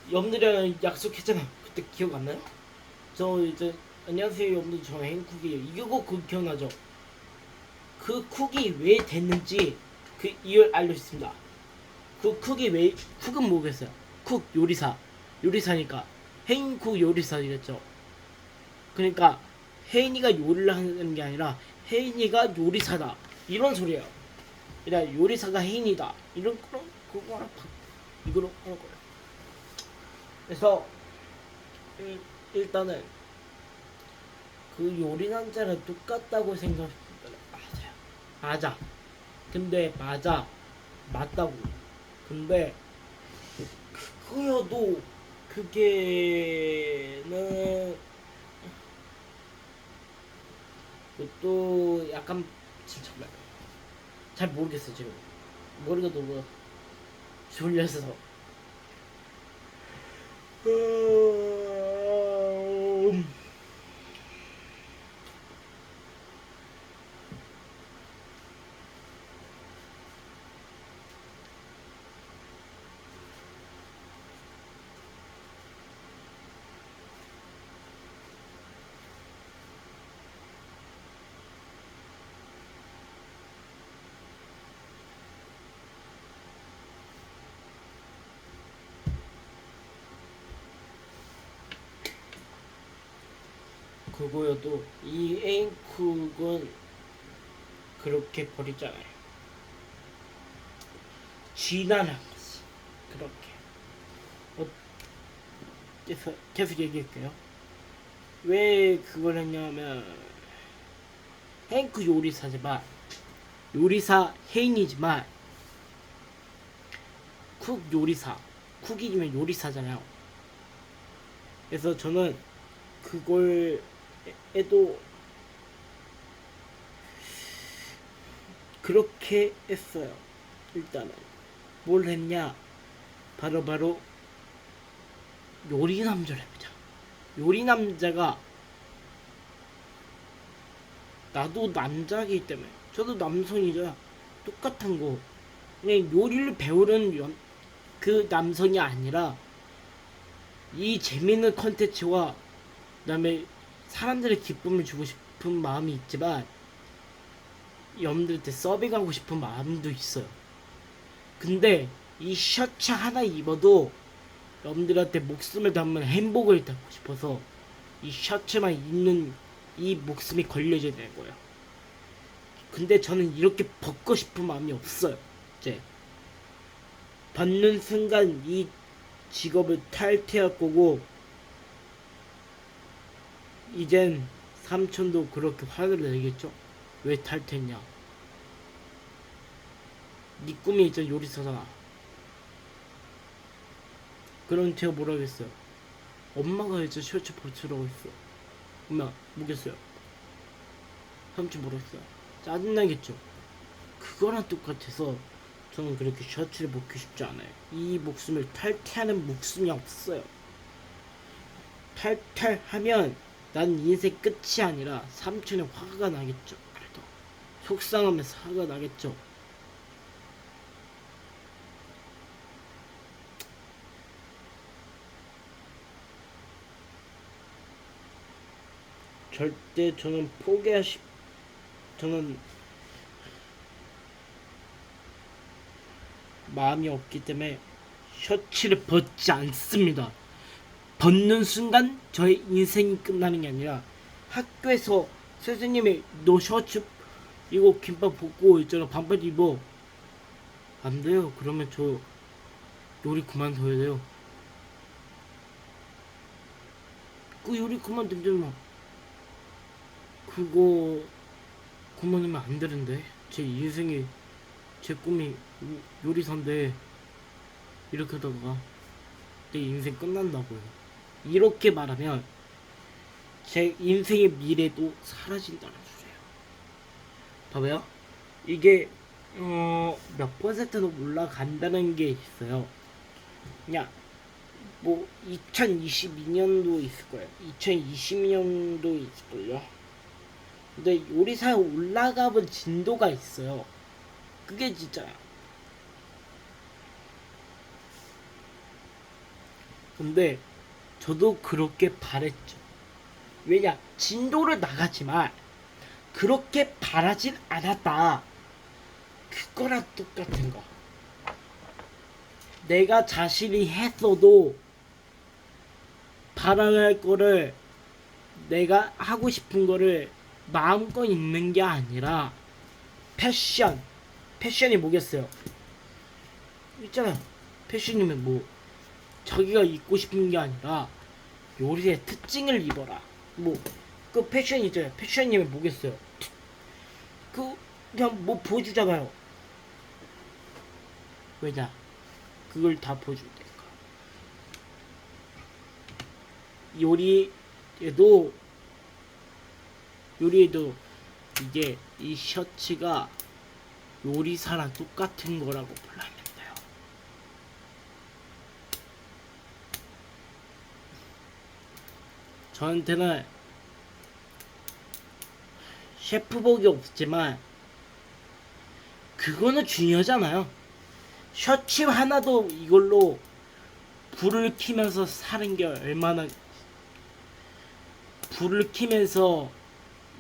S1: 여러분들이랑 약속했잖아. 그때 기억 안 나요? 저 이제 안녕하세요 여러분들, 저 행쿡이에요. 이거 그 기억나죠? 그 쿡이 왜 됐는지 그 이유를 알려주겠습니다. 그 쿡은 뭐겠어요? 쿡 요리사니까 행쿡 요리사겠죠. 그러니까 혜인이가 요리를 하는 게 아니라 혜인이가 요리사다, 이런 소리예요. 그냥 요리사가 혜인이다, 이런 그거랑 이거로 하는 거예요. 그래서 일단은 그 요리 남자랑 똑같다고 생각합니다. 맞아. 근데 맞다고. 근데 그거여도 그게는 또 약간 진짜 잘 모르겠어 지금. 머리가 너무 졸려서. 그거여도 이 에임쿡은 그렇게 버리잖아요. 진한한 거지. 그렇게. 계속 얘기할게요. 왜 그걸 했냐면 에임쿡 요리사지만 요리사 해인이지만 쿡 요리사 쿡이면 요리사잖아요. 그래서 저는 그걸 에도 그렇게 했어요. 일단은 뭘 했냐, 바로 요리남자를 해보자. 요리남자가 나도 남자이기 때문에 저도 남성이자 똑같은 거 그냥 요리를 배우는 그 남성이 아니라 이 재밌는 컨텐츠와 그다음에 사람들의 기쁨을 주고 싶은 마음이 있지만 여러분들한테 서빙하고 싶은 마음도 있어요. 근데 이 셔츠 하나 입어도 여러분들한테 목숨을 담은 행복을 담고 싶어서 이 셔츠만 입는 이 목숨이 걸려져야 되는 거예요. 근데 저는 이렇게 벗고 싶은 마음이 없어요. 이제 벗는 순간 이 직업을 탈퇴할 거고 이젠 삼촌도 그렇게 화를 내겠죠. 왜 탈퇴했냐? 네 꿈이 이제 요리사잖아. 그럼 제가 뭐라 하겠어요? 엄마가 이제 셔츠 벗으라고 했어. 엄마 뭐겠어요? 삼촌 뭐라 했어요? 짜증나겠죠. 그거랑 똑같아서 저는 그렇게 셔츠를 벗고 싶지 않아요. 이 목숨을 탈퇴하는 목숨이 없어요. 탈퇴하면 난 인생 끝이 아니라 삼촌의 화가 나겠죠. 그래도 속상하면서 화가 나겠죠. 절대 저는 저는 마음이 없기 때문에 셔츠를 벗지 않습니다. 벗는 순간 저의 인생이 끝나는 게 아니라 학교에서 선생님이 너 셔츠 이거 김밥 벗고 있잖아 반바지 입어 안 돼요. 그러면 저 요리 그만둬야 돼요. 그 요리 그만두면 그거 그만하면 안 되는데 제 인생이 제 꿈이 요리사인데 이렇게 하다가 내 인생 끝난다고요. 이렇게 말하면 제 인생의 미래도 사라진다는 소리예요. 봐봐요. 이게 몇 퍼센트는 올라간다는 게 있어요. 그냥 뭐 2022년도 있을 거예요. 2020년도 있을걸요. 근데 요리사에 올라가본 진도가 있어요. 그게 진짜야. 근데 저도 그렇게 바랬죠. 왜냐 진도를 나가지만 그렇게 바라진 않았다. 그거랑 똑같은 거. 내가 자신이 했어도 바라할 거를 내가 하고 싶은 거를 마음껏 입는 게 아니라 패션이 뭐겠어요? 있잖아요. 패션이면 뭐 자기가 입고 싶은 게 아니라 요리의 특징을 입어라. 뭐 그 패션 있잖아요. 패션이면 뭐겠어요? 그 그냥 뭐 보여주잖아요. 왜냐? 그걸 다 보여줄 테니까. 요리에도 이게 이 셔츠가 요리사랑 똑같은 거라고 불러야 돼요. 저한테는 셰프복이 없지만 그거는 중요하잖아요. 셔츠 하나도 이걸로 불을 켜면서 사는 게 얼마나 불을 켜면서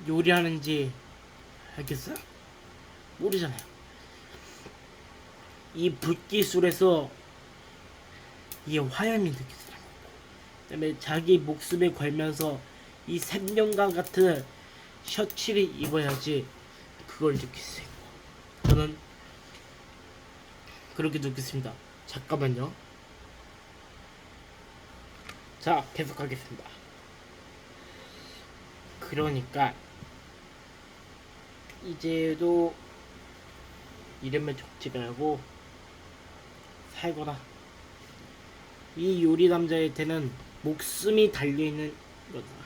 S1: 요리하는지 알겠어요? 모르잖아요. 이 불기술에서 이 화염이 느껴져요. 그다음에 자기 목숨에 걸면서 이 생명감 같은 셔츠를 입어야지 그걸 느낄 수 있고 저는 그렇게 느꼈습니다. 잠깐만요. 자, 계속하겠습니다. 그러니까 이제도 이름을 적지 말고 살거나 이 요리 남자한테는 목숨이 달려있는 거다.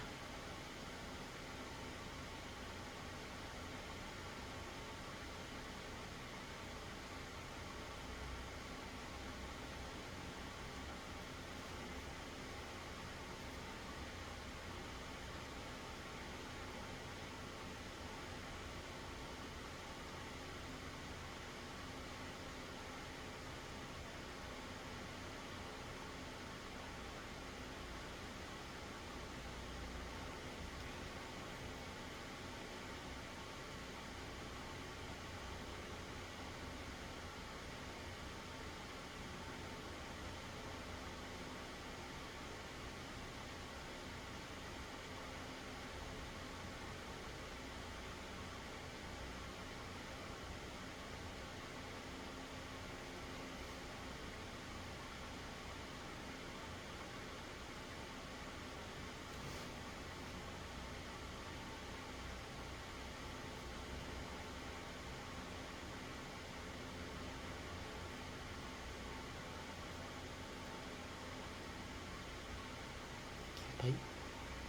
S1: 김파리?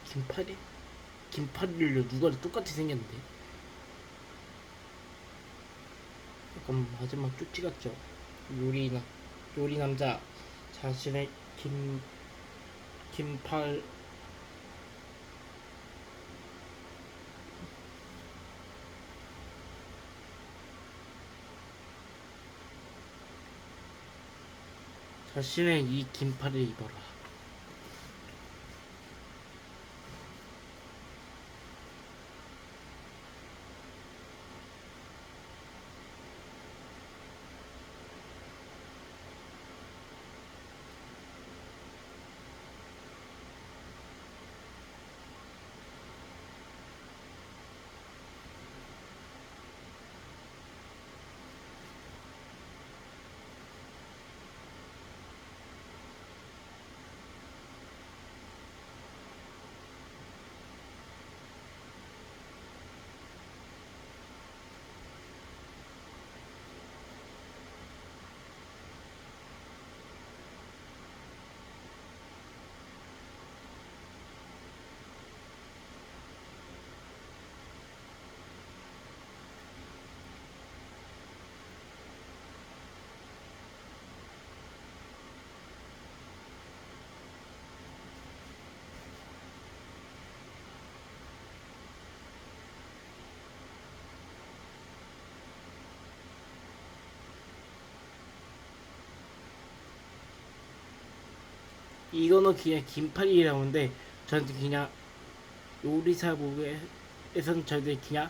S1: 김파리? 김파리를 누가 똑같이 생겼는데? 약간 마지막 쪽지 같죠? 요리 남자 자신의 김팔 자신의 이 긴팔을 입어라. 이거는 그냥 긴팔이라고 하는데 저한테 그냥 요리사복에선 저한테 그냥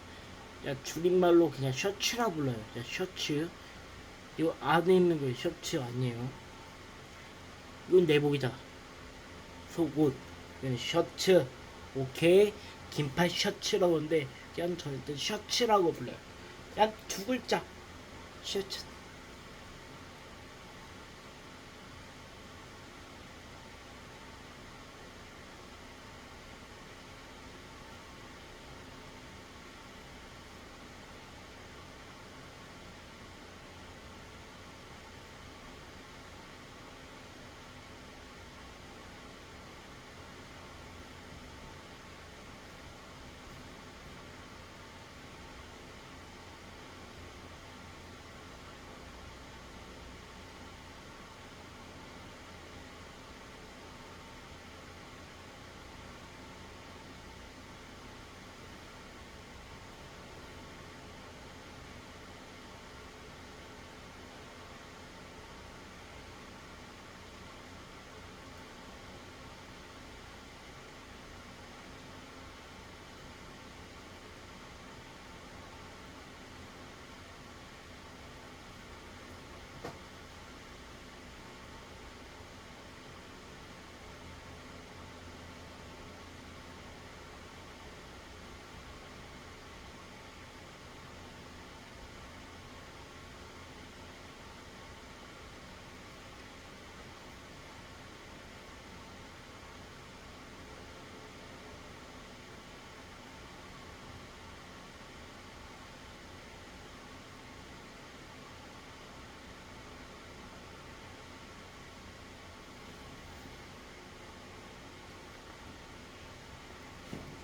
S1: 줄임말로 그냥 셔츠라 불러요. 셔츠. 이거 안에 있는 거 셔츠 아니에요. 이건 내복이다. 속옷. 이건 셔츠. 오케이. 긴팔 셔츠라고 하는데 그냥 저한테 셔츠라고 불러요. 그냥 두 글자. 셔츠.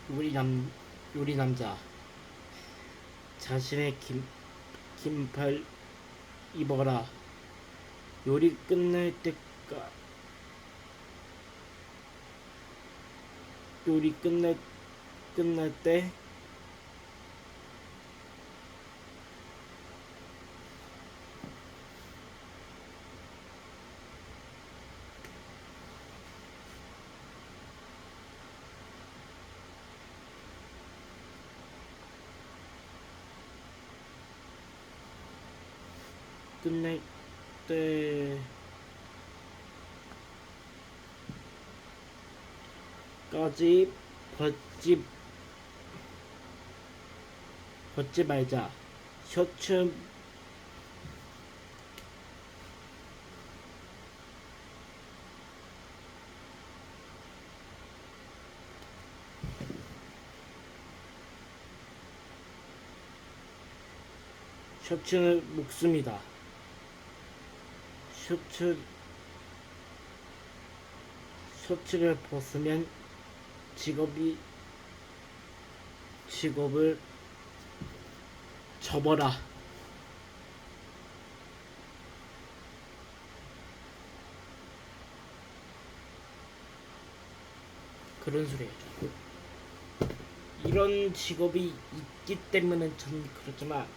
S1: 요리 남자 자신의 긴팔 입어라. 요리 끝날 때 끝날 때까지 벗지 말자. 셔츠 셔츠는 목숨이다. 셔츠를 벗으면 직업을 접어라. 그런 소리예요. 이런 직업이 있기 때문에 저는 그렇지만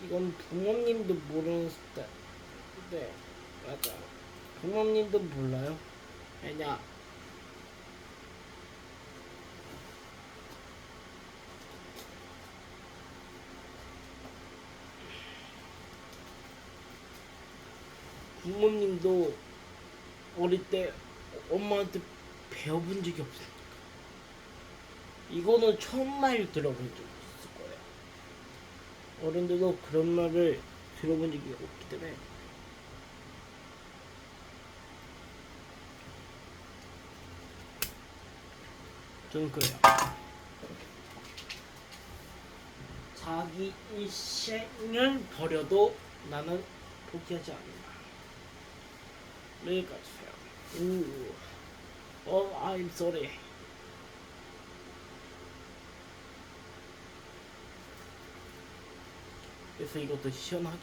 S1: 이건 부모님도 모르는 스타일. 네, 맞아. 부모님도 몰라요. 왜냐? 부모님도 어릴 때 엄마한테 배워본 적이 없으니까 이거는 처음 말 들어본 적 있을 거예요. 어른들도 그런 말을 들어본 적이 없기 때문에 저는 그래요. 자기 인생을 버려도 나는 포기하지 않는다. 여기까지요. I'm sorry. 그래서 이것도 시원하게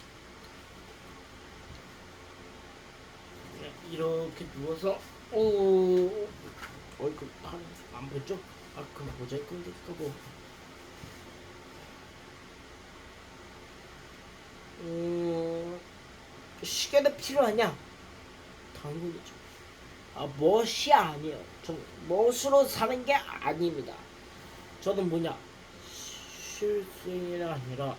S1: 이렇게 누워서 얼굴 안 보죠? 그 모자이크 끄고 시계도 필요하냐? 당연이죠. 멋이 아니에요. 전 멋으로 사는 게 아닙니다. 저는 실수가 아니라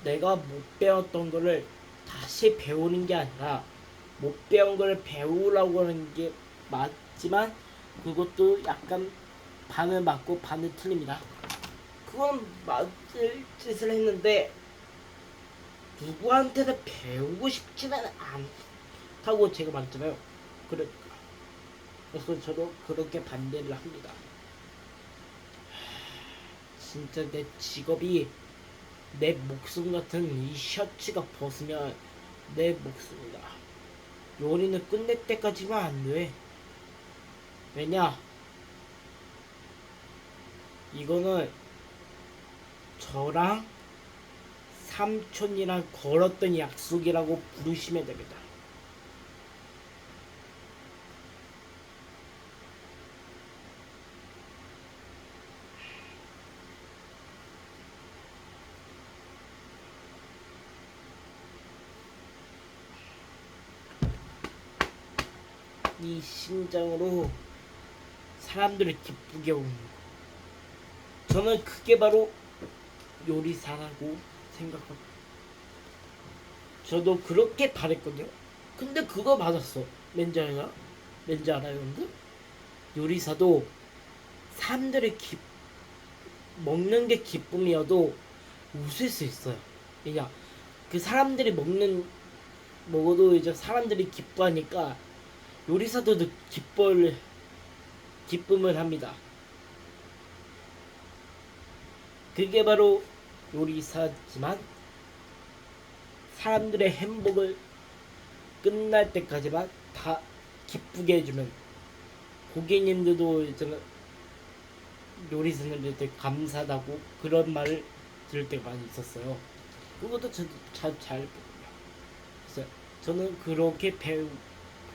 S1: 내가 못 배웠던 거를 다시 배우는 게 아니라 못 배운 거를 배우라고 하는 게 맞지만 그것도 약간 반을 맞고 반을 틀립니다. 그건 맞을 짓을 했는데 누구한테도 배우고 싶지는 않다고 제가 말했잖아요. 그래서 저도 그렇게 반대를 합니다. 진짜 내 직업이 내 목숨 같은 이 셔츠가 벗으면 내 목숨이다. 요리는 끝낼 때까지만 안 돼. 왜냐? 이거는 저랑 삼촌이랑 걸었던 약속이라고 부르시면 됩니다. 이 심장으로 사람들을 기쁘게 하는 거. 저는 그게 바로 요리사라고 생각합니다. 저도 그렇게 바랬거든요. 근데 그거 맞았어. 왠지 알아요? 여러분들? 요리사도 사람들의 먹는 게 기쁨이어도 웃을 수 있어요. 왜냐? 그 사람들이 먹어도 이제 사람들이 기뻐하니까 요리사도 기뻐를 기쁨을 합니다. 그게 바로 요리사지만 사람들의 행복을 끝날 때까지만 다 기쁘게 해주는 고객님들도 이제는 요리사님들한테 감사하다고 그런 말을 들을 때가 많이 있었어요. 그것도 저도 잘 보고요. 그래서 저는 그렇게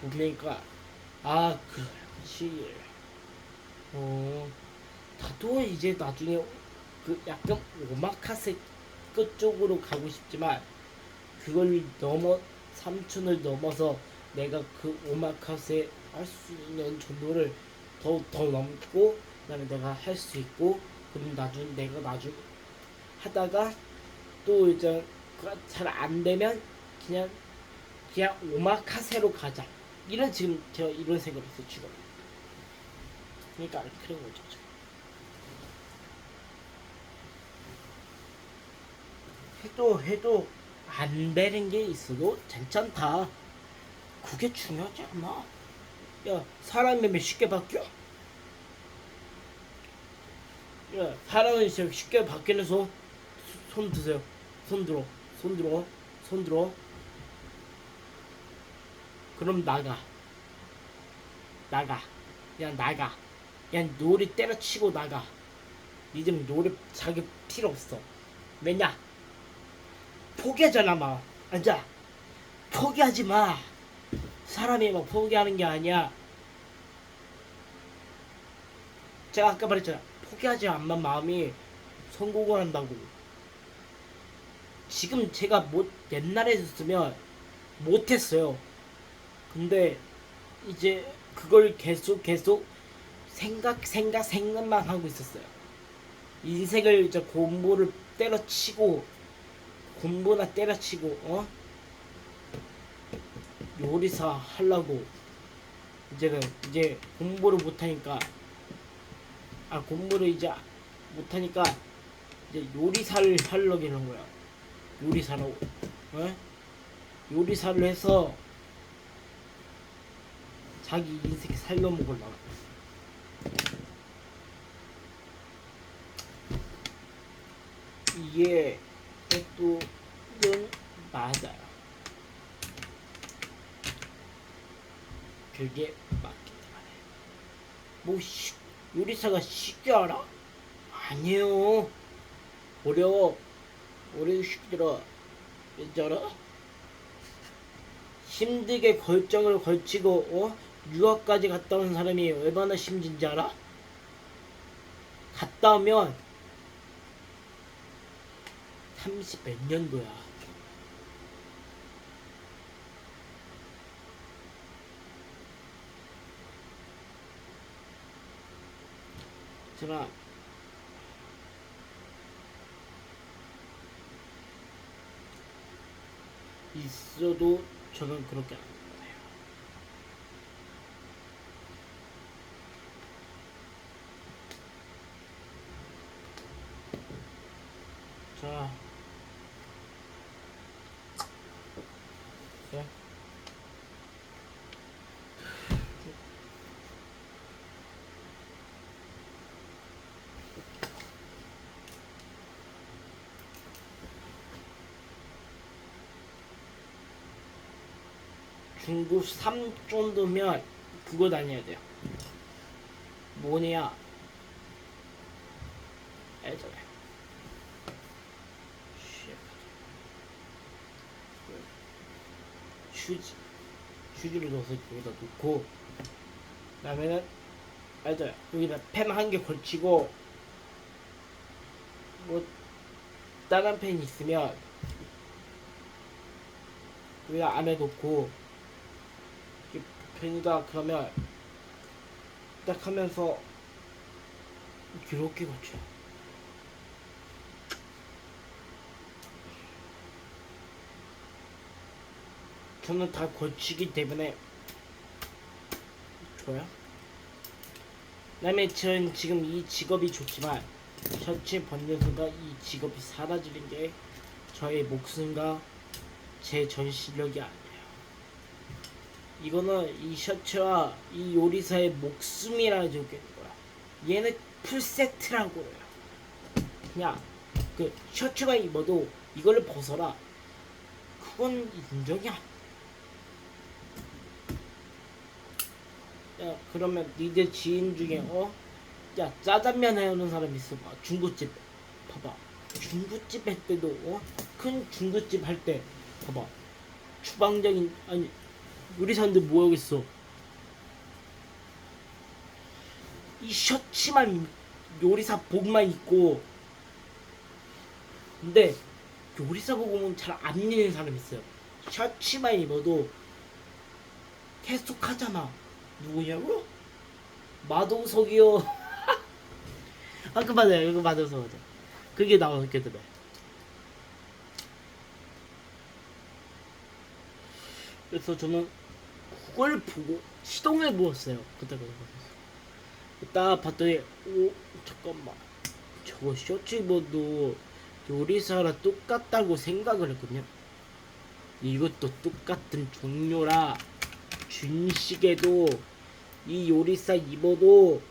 S1: 보니까 그렇지. 나도 이제 나중에 그 약간 오마카세 끝쪽으로 가고 싶지만 그걸 삼촌을 넘어서 내가 그 오마카세 할 수 있는 정도를 더 넘고 그다음에 내가 할 수 있고 그럼 내가 나중에 하다가 또 이제 잘 안 되면 그냥 오마카세로 가자. 지금 제가 이런 생각을 했어요 지금. 그러니까 그런 거죠. 해도 안 되는 게 있어도 괜찮다. 그게 중요하지 않아. 야, 사람이 쉽게 바뀌어? 야, 사람은 쉽게 바뀌는 손 드세요. 손 들어. 손 들어. 그럼 나가. 그냥 나가. 그냥 놀이 때려치고 나가. 이제 놀이 자기 필요 없어. 왜냐? 포기하잖아, 막. 앉아. 포기하지 마. 사람이 막 포기하는 게 아니야. 제가 아까 말했잖아. 포기하지 않는 마음이 성공을 한다고. 지금 제가 옛날에 했으면 못했어요. 근데 이제 그걸 계속 생각만 하고 있었어요. 인생을 이제 공부나 때려치고 요리사 하려고 이제 공부를 못하니까 공부를 이제 못하니까 이제 요리사를 하려고 하는 거야. 요리사라고. 요리사를 해서 자기 인생 살려먹으려고. 이게 또는 맞아요. 그게 맞기 때문에. 요리사가 쉽게 알아? 아니에요. 어려워. 쉽더라. 왠지 알아? 힘들게 결정을 걸치고 유학까지 갔다 온 사람이 얼마나 힘든지 알아? 갔다 오면 30 몇 년도야. 제가 있어도 저는 그렇게 안 해요. 자, 네. 중급 3 정도면 그거 다녀야 돼요. 뭐냐? 예전에 휴지를 넣어서 여기다 놓고 그다음에는 맞아요. 여기다 펜 한 개 걸치고 뭐 다른 펜 있으면 여기다 안에 놓고 펜이다 그러면 딱 하면서 이렇게 걸쳐. 저는 다 걸치기 때문에 좋아요. 그다음에 전 지금 이 직업이 좋지만 셔츠 벗는 순간 이 직업이 사라지는 게 저의 목숨과 제 전 실력이 아니에요. 이거는 이 셔츠와 이 요리사의 목숨이라 적혀있는 거야. 얘는 풀세트라고 해요. 그냥 그 셔츠가 입어도 이걸 벗어라. 그건 인정이야. 야, 그러면 니들 지인 중에 야, 짜장면 해오는 사람 있어봐. 중국집 봐봐. 중국집 할 때도 큰 중국집 할 때 봐봐. 주방장인 아니 요리사인데 뭐 하겠어. 이 셔츠만 요리사 복만 입고. 근데 요리사 복은 잘 안 입는 사람 있어요. 셔츠만 입어도 계속 하잖아. 누구냐고? 마동석이요. 아, 그 맞아요. 이거 맞아서 맞아. 그게 나오게 되네. 그래서 저는 그걸 보고 시동을 부었어요. 그때 딱 봤더니 오 잠깐만, 저거 셔츠 입어도 요리사랑 똑같다고 생각을 했거든요. 이것도 똑같은 종류라 준식에도 이 요리사 입어도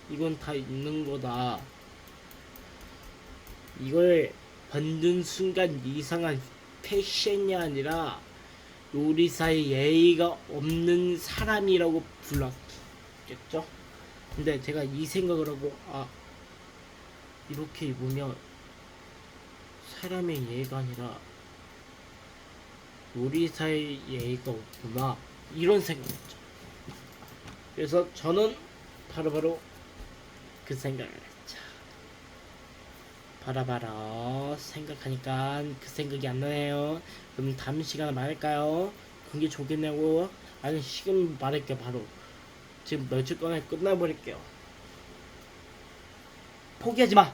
S1: 이건 다 있는 거다. 이걸 받는 순간 이상한 패션이 아니라 요리사의 예의가 없는 사람이라고 불렀겠죠. 근데 제가 이 생각을 하고, 이렇게 입으면 사람의 예의가 아니라 요리사의 예의가 없구나, 이런 생각했죠. 그래서 저는 바로바로 그 생각을 했죠. 바라바라 생각하니까 그 생각이 안 나네요. 그럼 다음 시간에 말할까요? 그게 좋겠냐고? 아니, 지금 말할게. 바로 지금 며칠 동안에 끝나버릴게요. 포기하지 마.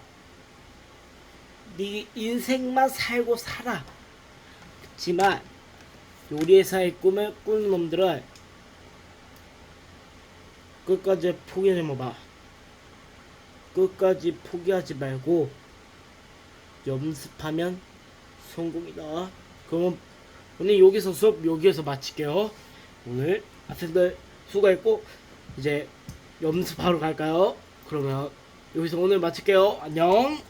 S1: 네 인생만 살고 살아. 그치만 요리사의 꿈을 꾸는 놈들은 끝까지 포기하지 마봐. 끝까지 포기하지 말고 연습하면 성공이다. 그럼 오늘 여기서 수업 여기에서 마칠게요. 오늘 학생들 수고했고 이제 연습하러 갈까요? 그러면 여기서 오늘 마칠게요. 안녕.